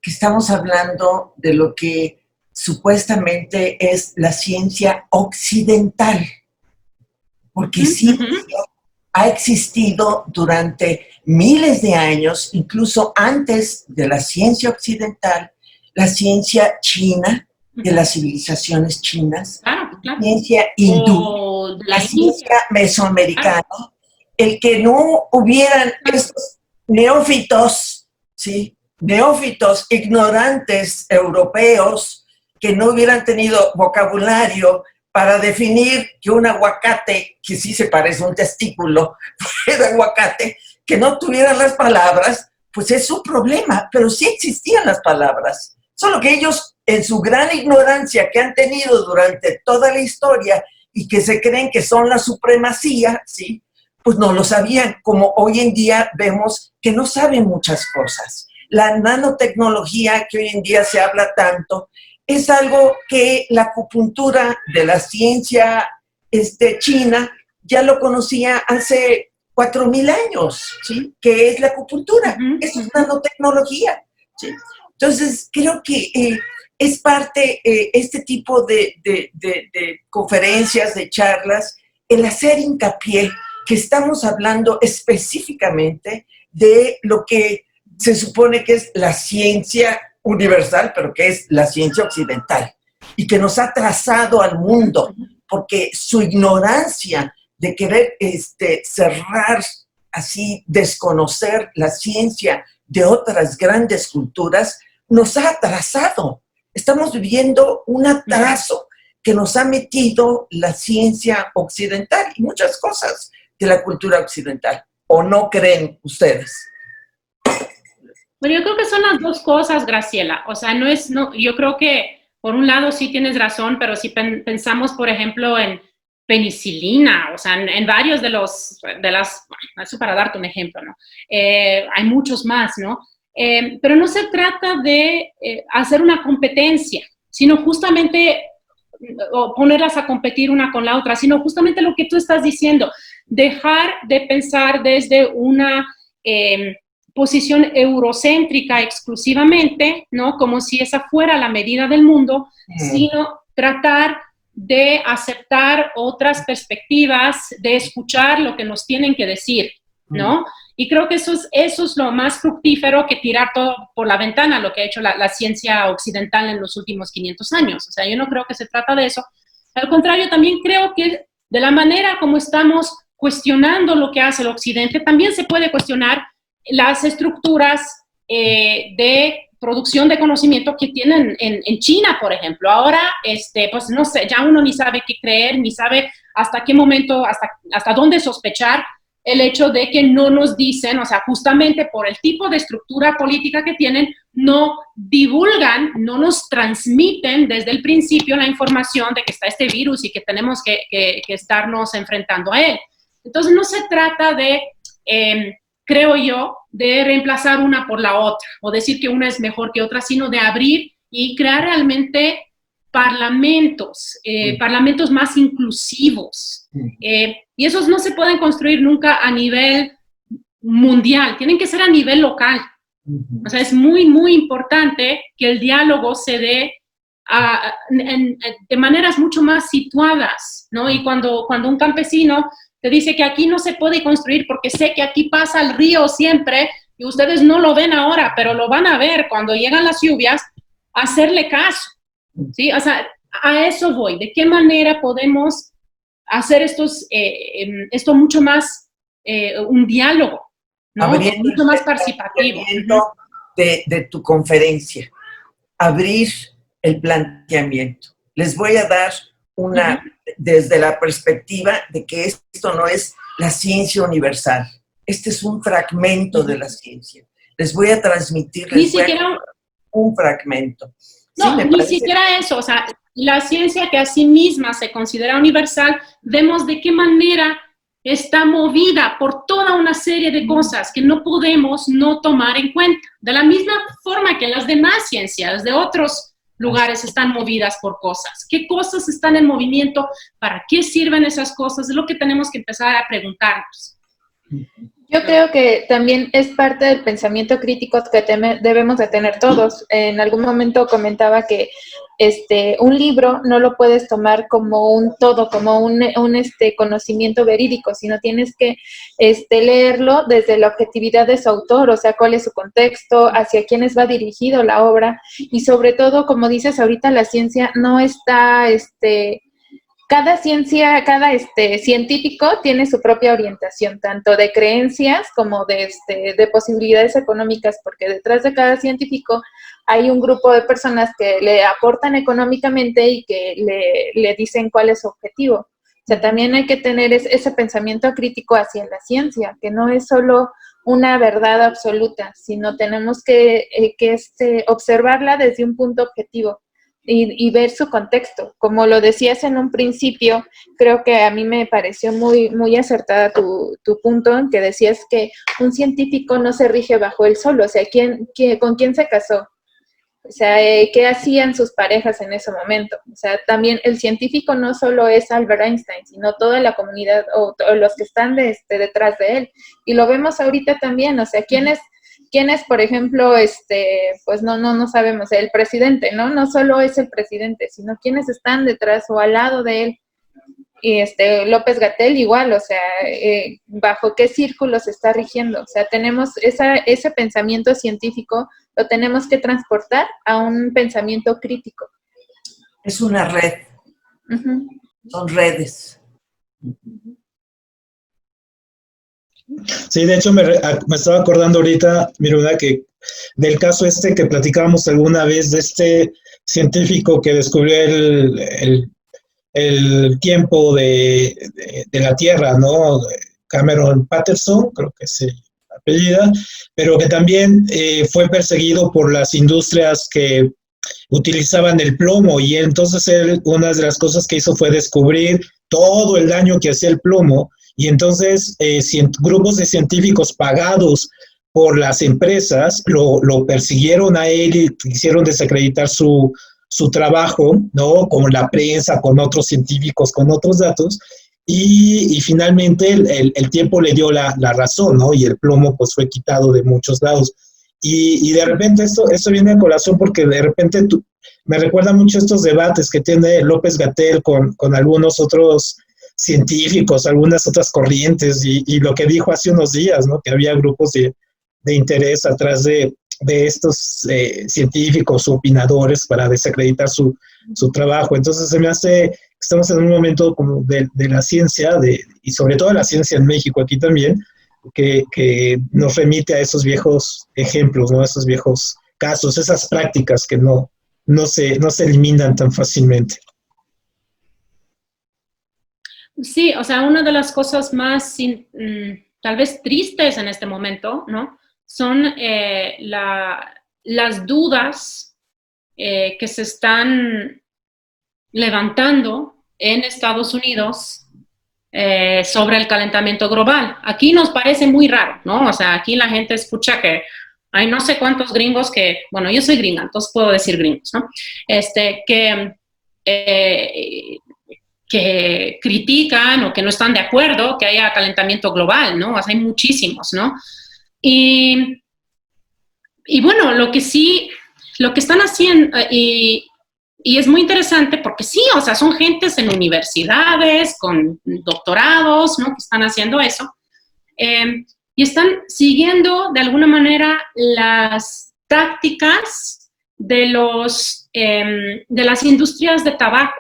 [SPEAKER 1] que estamos hablando de lo que supuestamente es la ciencia occidental, porque sí ha existido durante miles de años, incluso antes de la ciencia occidental, la ciencia china, de las civilizaciones chinas, la ciencia hindú, la ciencia mesoamericana, el que no hubieran estos neófitos, ¿sí? Neófitos, ignorantes europeos, que no hubieran tenido vocabulario para definir que un aguacate, que sí se parece a un testículo de aguacate, que no tuviera las palabras, pues es su problema, pero sí existían las palabras. Solo que ellos, en su gran ignorancia que han tenido durante toda la historia y que se creen que son la supremacía, ¿sí?, pues no lo sabían, como hoy en día vemos que no saben muchas cosas. La nanotecnología que hoy en día se habla tanto es algo que la acupuntura de la ciencia china ya lo conocía hace 4,000 años, ¿sí?, que es la acupuntura. Eso es nanotecnología, ¿sí? Entonces, creo que es parte, este tipo de conferencias, de charlas, el hacer hincapié que estamos hablando específicamente de lo que se supone que es la ciencia universal, pero que es la ciencia occidental, y que nos ha trazado al mundo, porque su ignorancia de querer cerrar, así, desconocer la ciencia de otras grandes culturas, nos ha atrasado. Estamos viviendo un atraso que nos ha metido la ciencia occidental y muchas cosas de la cultura occidental. ¿O no creen ustedes?
[SPEAKER 4] Bueno, yo creo que son las dos cosas, Graciela. O sea, yo creo que por un lado sí tienes razón, pero si pensamos, por ejemplo, en penicilina, o sea, en varios eso para darte un ejemplo, ¿no? Hay muchos más, ¿no? Pero no se trata de hacer una competencia, sino justamente o ponerlas a competir una con la otra, sino justamente lo que tú estás diciendo, dejar de pensar desde una posición eurocéntrica exclusivamente, ¿no? Como si esa fuera la medida del mundo, sino tratar de aceptar otras perspectivas, de escuchar lo que nos tienen que decir, ¿no? Y creo que eso es lo más fructífero que tirar todo por la ventana, lo que ha hecho la ciencia occidental en los últimos 500 años. O sea, yo no creo que se trata de eso. Al contrario, también creo que de la manera como estamos cuestionando lo que hace el Occidente, también se puede cuestionar las estructuras de producción de conocimiento que tienen en China, por ejemplo. Ahora, pues no sé, ya uno ni sabe qué creer, ni sabe hasta qué momento, hasta dónde sospechar el hecho de que no nos dicen, o sea, justamente por el tipo de estructura política que tienen, no divulgan, no nos transmiten desde el principio la información de que está este virus y que tenemos que estarnos enfrentando a él. Entonces, no se trata de, creo yo, de reemplazar una por la otra o decir que una es mejor que otra, sino de abrir y crear realmente parlamentos más inclusivos. Y esos no se pueden construir nunca a nivel mundial, tienen que ser a nivel local. O sea, es muy, muy importante que el diálogo se dé de maneras mucho más situadas, ¿no? Y cuando un campesino te dice que aquí no se puede construir porque sé que aquí pasa el río siempre y ustedes no lo ven ahora, pero lo van a ver cuando llegan las lluvias, hacerle caso, ¿sí? O sea, a eso voy. ¿De qué manera podemos hacer esto mucho más, un diálogo, ¿no? Mucho más participativo.
[SPEAKER 1] De tu conferencia, abrir el planteamiento. Les voy a dar desde la perspectiva de que esto no es la ciencia universal. Este es un fragmento de la ciencia. Les voy a transmitir un fragmento.
[SPEAKER 4] No, sí, ni siquiera eso. O sea, la ciencia que a sí misma se considera universal, vemos de qué manera está movida por toda una serie de cosas que no podemos no tomar en cuenta. De la misma forma que las demás ciencias de otros lugares están movidas por cosas. ¿Qué cosas están en movimiento? ¿Para qué sirven esas cosas? Es lo que tenemos que empezar a preguntarnos.
[SPEAKER 6] Yo creo que también es parte del pensamiento crítico que debemos de tener todos. En algún momento comentaba que un libro no lo puedes tomar como un todo, como un conocimiento verídico, sino tienes que leerlo desde la objetividad de su autor, o sea, cuál es su contexto, hacia quiénes va dirigido la obra, y sobre todo, como dices ahorita, la ciencia no está cada ciencia, cada científico tiene su propia orientación, tanto de creencias como de posibilidades económicas, porque detrás de cada científico hay un grupo de personas que le aportan económicamente y que le dicen cuál es su objetivo. O sea, también hay que tener ese pensamiento crítico hacia la ciencia, que no es solo una verdad absoluta, sino tenemos que observarla desde un punto objetivo. Y ver su contexto. Como lo decías en un principio, creo que a mí me pareció muy, muy acertada tu punto en que decías que un científico no se rige bajo él solo. O sea, ¿con quién se casó? O sea, ¿qué hacían sus parejas en ese momento? O sea, también el científico no solo es Albert Einstein, sino toda la comunidad o los que están detrás de él. Y lo vemos ahorita también, o sea, ¿quién es, por ejemplo, pues no sabemos, el presidente, ¿no? No solo es el presidente, sino quiénes están detrás o al lado de él. Y López-Gatell igual, o sea, bajo qué círculo se está rigiendo. O sea, tenemos ese pensamiento científico, lo tenemos que transportar a un pensamiento crítico.
[SPEAKER 1] Es una red.
[SPEAKER 6] Uh-huh.
[SPEAKER 1] Son redes.
[SPEAKER 2] Sí, de hecho me estaba acordando ahorita, Miruna, que del caso que platicábamos alguna vez de este científico que descubrió el tiempo de la Tierra, ¿no? Cameron Patterson, creo que se apellida, pero que también fue perseguido por las industrias que utilizaban el plomo, y entonces él, una de las cosas que hizo fue descubrir todo el daño que hacía el plomo. Y entonces grupos de científicos pagados por las empresas lo persiguieron a él y quisieron desacreditar su trabajo, ¿no? Con la prensa, con otros científicos, con otros datos, y finalmente el tiempo le dio la razón, ¿no? Y el plomo pues fue quitado de muchos lados. Y de repente esto viene a colación porque de repente me recuerda mucho estos debates que tiene López-Gatell con algunos otros científicos, algunas otras corrientes, y lo que dijo hace unos días, ¿no? Que había grupos de interés atrás de estos científicos o opinadores para desacreditar su trabajo. Entonces se me hace que estamos en un momento como de la ciencia, y sobre todo la ciencia en México aquí también, que nos remite a esos viejos ejemplos, ¿no? Esos viejos casos, esas prácticas que no se eliminan tan fácilmente.
[SPEAKER 4] Sí, o sea, una de las cosas más tal vez tristes en este momento, ¿no? Son las dudas que se están levantando en Estados Unidos sobre el calentamiento global. Aquí nos parece muy raro, ¿no? O sea, aquí la gente escucha que hay no sé cuántos gringos bueno, yo soy gringa, entonces puedo decir gringos, ¿no? Que critican o que no están de acuerdo que haya calentamiento global, ¿no? O sea, hay muchísimos, ¿no? Y bueno, lo que están haciendo, y es muy interesante porque sí, o sea, son gentes en universidades, con doctorados, ¿no? Que están haciendo eso, y están siguiendo de alguna manera las tácticas de las industrias de tabaco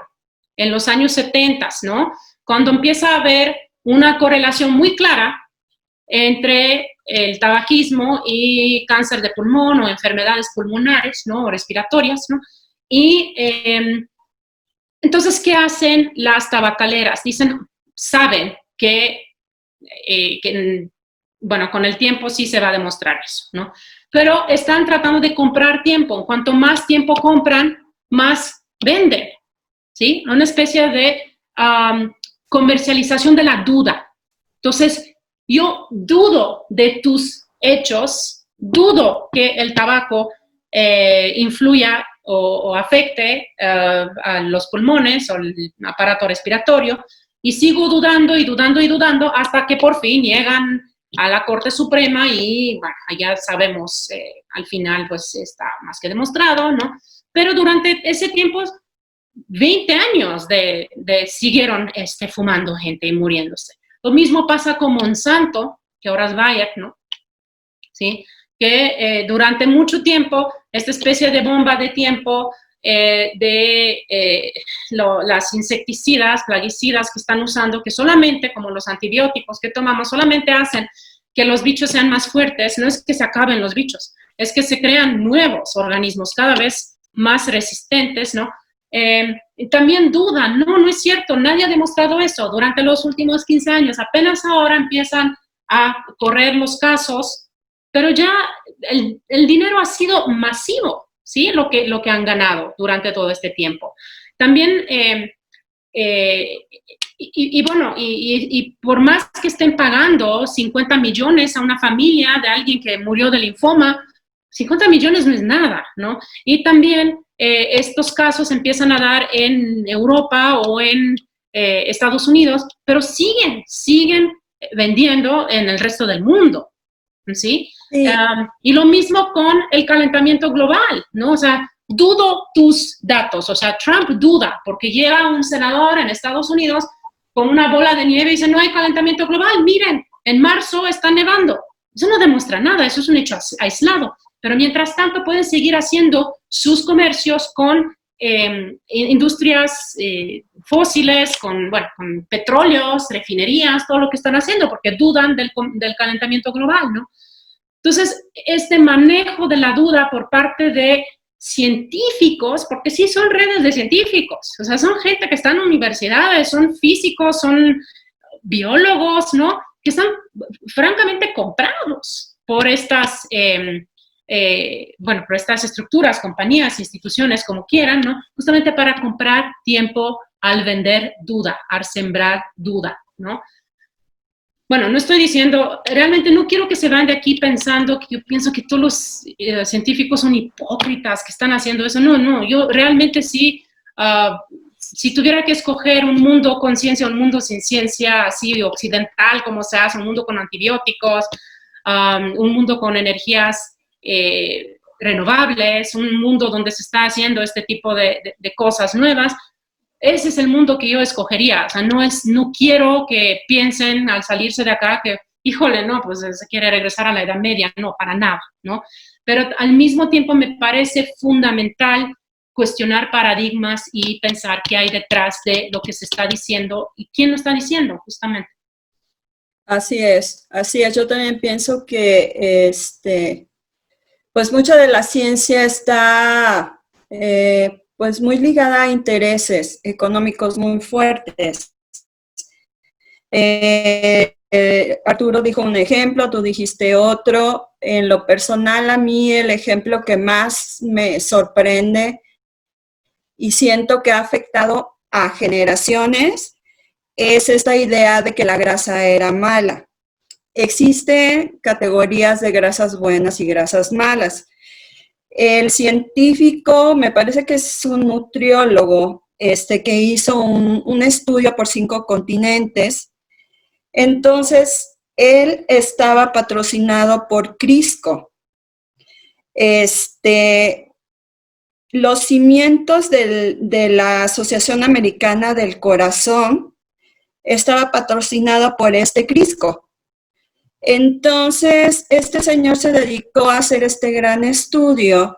[SPEAKER 4] en los años 70, ¿no? Cuando empieza a haber una correlación muy clara entre el tabaquismo y cáncer de pulmón o enfermedades pulmonares, ¿no? O respiratorias, ¿no? Y entonces, ¿qué hacen las tabacaleras? Saben que, bueno, con el tiempo sí se va a demostrar eso, ¿no? Pero están tratando de comprar tiempo. Cuanto más tiempo compran, más venden, ¿sí? Una especie de comercialización de la duda. Entonces, yo dudo de tus hechos, dudo que el tabaco influya o afecte a los pulmones o el aparato respiratorio, y sigo dudando y dudando y dudando hasta que por fin llegan a la Corte Suprema y, bueno, ya sabemos, al final pues está más que demostrado, ¿no? Pero durante ese tiempo, 20 años siguieron fumando gente y muriéndose. Lo mismo pasa con Monsanto, que ahora es Bayer, ¿no? ¿Sí? Que durante mucho tiempo, esta especie de bomba de tiempo las insecticidas, plaguicidas que están usando, que solamente, como los antibióticos que tomamos, solamente hacen que los bichos sean más fuertes. No es que se acaben los bichos, es que se crean nuevos organismos cada vez más resistentes, ¿no? También dudan, no es cierto, nadie ha demostrado eso. Durante los últimos 15 años, apenas ahora empiezan a correr los casos, pero ya el dinero ha sido masivo, ¿sí? Lo que han ganado durante todo este tiempo. También, y por más que estén pagando 50 millones a una familia de alguien que murió de linfoma, 50 millones no es nada, ¿no? Y también estos casos empiezan a dar en Europa o en Estados Unidos, pero siguen vendiendo en el resto del mundo, ¿sí?
[SPEAKER 7] Sí.
[SPEAKER 4] Y lo mismo con el calentamiento global, ¿no? O sea, dudo tus datos, o sea, Trump duda, porque llega un senador en Estados Unidos con una bola de nieve y dice, no hay calentamiento global, miren, en marzo está nevando. Eso no demuestra nada, eso es un hecho aislado. Pero mientras tanto pueden seguir haciendo sus comercios con industrias fósiles, con petróleos, refinerías, todo lo que están haciendo, porque dudan del calentamiento global, ¿no? Entonces, este manejo de la duda por parte de científicos, porque sí son redes de científicos, o sea, son gente que está en universidades, son físicos, son biólogos, ¿no? Que están francamente comprados por estas... por estas estructuras, compañías, instituciones, como quieran, ¿no? Justamente para comprar tiempo al vender duda, al sembrar duda, ¿no? Bueno, no estoy diciendo, realmente no quiero que se vayan de aquí pensando que yo pienso que todos los científicos son hipócritas que están haciendo eso. No, yo realmente sí, si tuviera que escoger un mundo con ciencia, un mundo sin ciencia, así occidental, como se hace, un mundo con antibióticos, un mundo con energías renovables, un mundo donde se está haciendo este tipo de cosas nuevas, ese es el mundo que yo escogería. O sea, no quiero que piensen al salirse de acá que, híjole, no, pues se quiere regresar a la Edad Media. No, para nada, ¿no? Pero al mismo tiempo me parece fundamental cuestionar paradigmas y pensar qué hay detrás de lo que se está diciendo y quién lo está diciendo, justamente.
[SPEAKER 7] Así es. Yo también pienso que pues mucha de la ciencia está pues muy ligada a intereses económicos muy fuertes. Arturo dijo un ejemplo, tú dijiste otro. En lo personal, a mí el ejemplo que más me sorprende y siento que ha afectado a generaciones es esta idea de que la grasa era mala. Existen categorías de grasas buenas y grasas malas. El científico, me parece que es un nutriólogo, que hizo un estudio por 5 continentes. Entonces, él estaba patrocinado por Crisco. Los cimientos de la Asociación Americana del Corazón estaba patrocinado por Crisco. Entonces, este señor se dedicó a hacer este gran estudio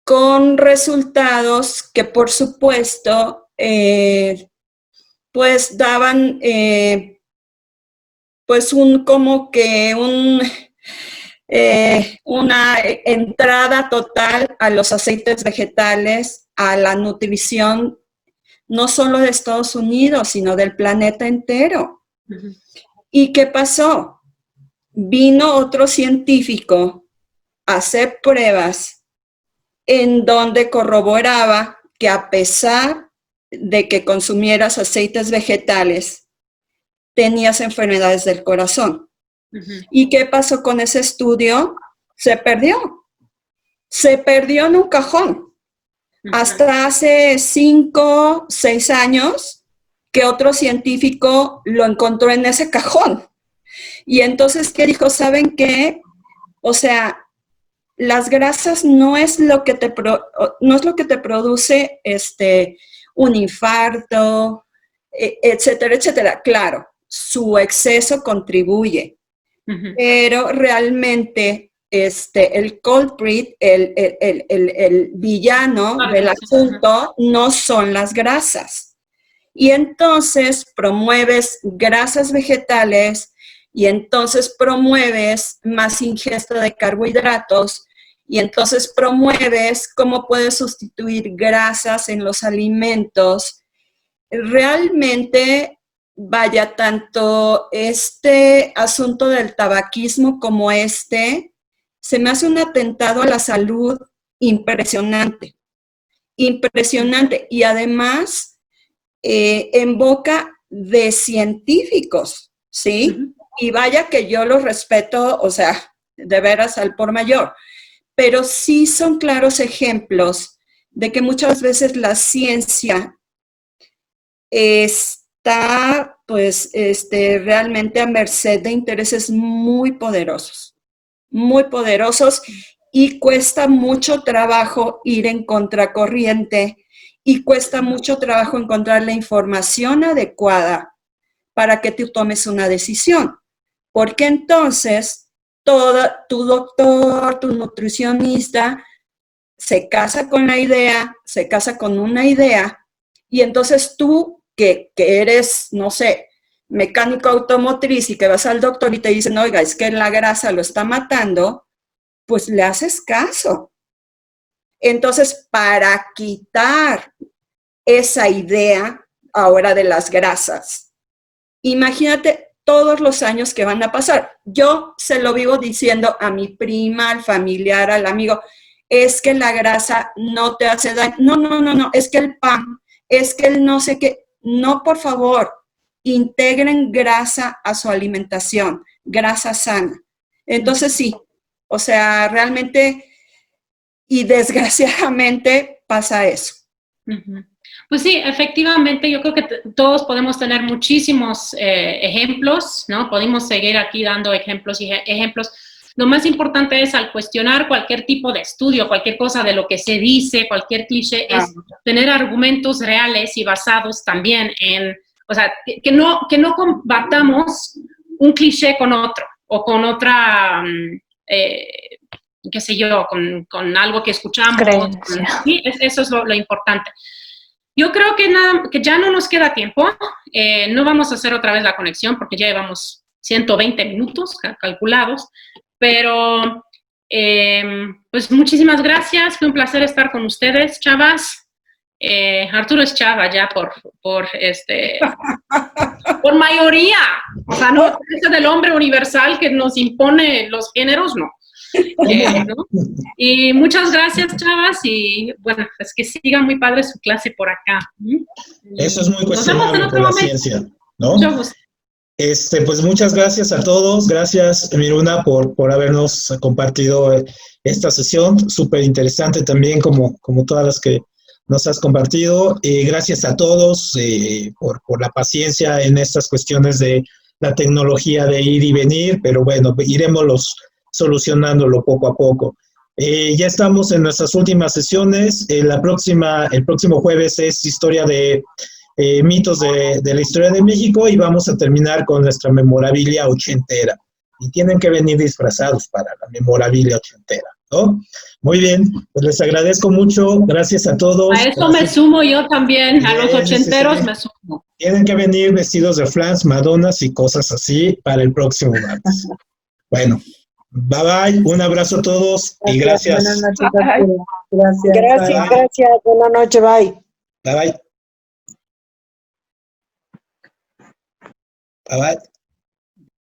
[SPEAKER 7] con resultados que, por supuesto, pues daban pues una entrada total a los aceites vegetales, a la nutrición, no solo de Estados Unidos, sino del planeta entero. Uh-huh. ¿Y qué pasó? Vino otro científico a hacer pruebas en donde corroboraba que a pesar de que consumieras aceites vegetales, tenías enfermedades del corazón. Uh-huh. ¿Y qué pasó con ese estudio? Se perdió. Se perdió en un cajón. Uh-huh. Hasta hace 5, 6 años que otro científico lo encontró en ese cajón. Y entonces, ¿qué dijo? ¿Saben qué? O sea, las grasas no es lo que te produce un infarto, etcétera, etcétera. Claro, su exceso contribuye, uh-huh. Pero realmente el culprit, el villano del asunto, no son las grasas. Y entonces promueves grasas vegetales y entonces promueves más ingesta de carbohidratos y entonces promueves cómo puedes sustituir grasas en los alimentos. Realmente, vaya, tanto este asunto del tabaquismo como se me hace un atentado a la salud impresionante, impresionante. Y además, en boca de científicos, ¿sí? Y vaya que yo los respeto, o sea, de veras al por mayor. Pero sí son claros ejemplos de que muchas veces la ciencia está, pues, realmente a merced de intereses muy poderosos y cuesta mucho trabajo ir en contracorriente y cuesta mucho trabajo encontrar la información adecuada para que tú tomes una decisión. Porque entonces tu doctor, tu nutricionista se casa con la idea, se casa con una idea y entonces tú que eres, no sé, mecánico automotriz y que vas al doctor y te dicen, oiga, es que la grasa lo está matando, pues le haces caso. Entonces, para quitar esa idea ahora de las grasas, imagínate todos los años que van a pasar. Yo se lo vivo diciendo a mi prima, al familiar, al amigo, es que la grasa no te hace daño. No, es que el pan, es que el no sé qué. No, por favor, integren grasa a su alimentación, grasa sana. Entonces sí, o sea, realmente y desgraciadamente pasa eso.
[SPEAKER 4] Pues sí, efectivamente, yo creo que todos podemos tener muchísimos ejemplos, ¿no? Podemos seguir aquí dando ejemplos y ejemplos. Lo más importante es al cuestionar cualquier tipo de estudio, cualquier cosa de lo que se dice, cualquier cliché, es tener argumentos reales y basados también en, o sea, que no combatamos un cliché con otro o con otra, qué sé yo, con algo que escuchamos. Sí, eso es lo importante. Yo creo que ya no nos queda tiempo. No vamos a hacer otra vez la conexión porque ya llevamos 120 minutos calculados. Pero, pues muchísimas gracias. Fue un placer estar con ustedes, chavas. Arturo es chava ya por mayoría. O sea, no es del hombre universal que nos impone los géneros, no. ¿No? Y muchas gracias, chavas, y bueno, es que siga muy padre su clase por acá.
[SPEAKER 2] Eso es muy cuestionable por la ciencia, ¿no? Pues muchas gracias a todos, gracias Miruna por habernos compartido esta sesión, súper interesante también como todas las que nos has compartido. Gracias a todos por la paciencia en estas cuestiones de la tecnología de ir y venir, pero bueno, iremos solucionándolo poco a poco. Ya estamos en nuestras últimas sesiones. El próximo jueves es historia de mitos de la historia de México y vamos a terminar con nuestra memorabilia ochentera. Y tienen que venir disfrazados para la memorabilia ochentera, ¿no? Muy bien, pues les agradezco mucho. Gracias a todos.
[SPEAKER 4] A eso me sumo yo también, a los ochenteros me sumo.
[SPEAKER 2] Tienen que venir vestidos de Flans, Madonas y cosas así para el próximo martes. Bueno. Bye bye, un abrazo a todos y gracias.
[SPEAKER 5] Buenas noches. Gracias. Buenas noches, bye.
[SPEAKER 2] Bye bye. Bye bye.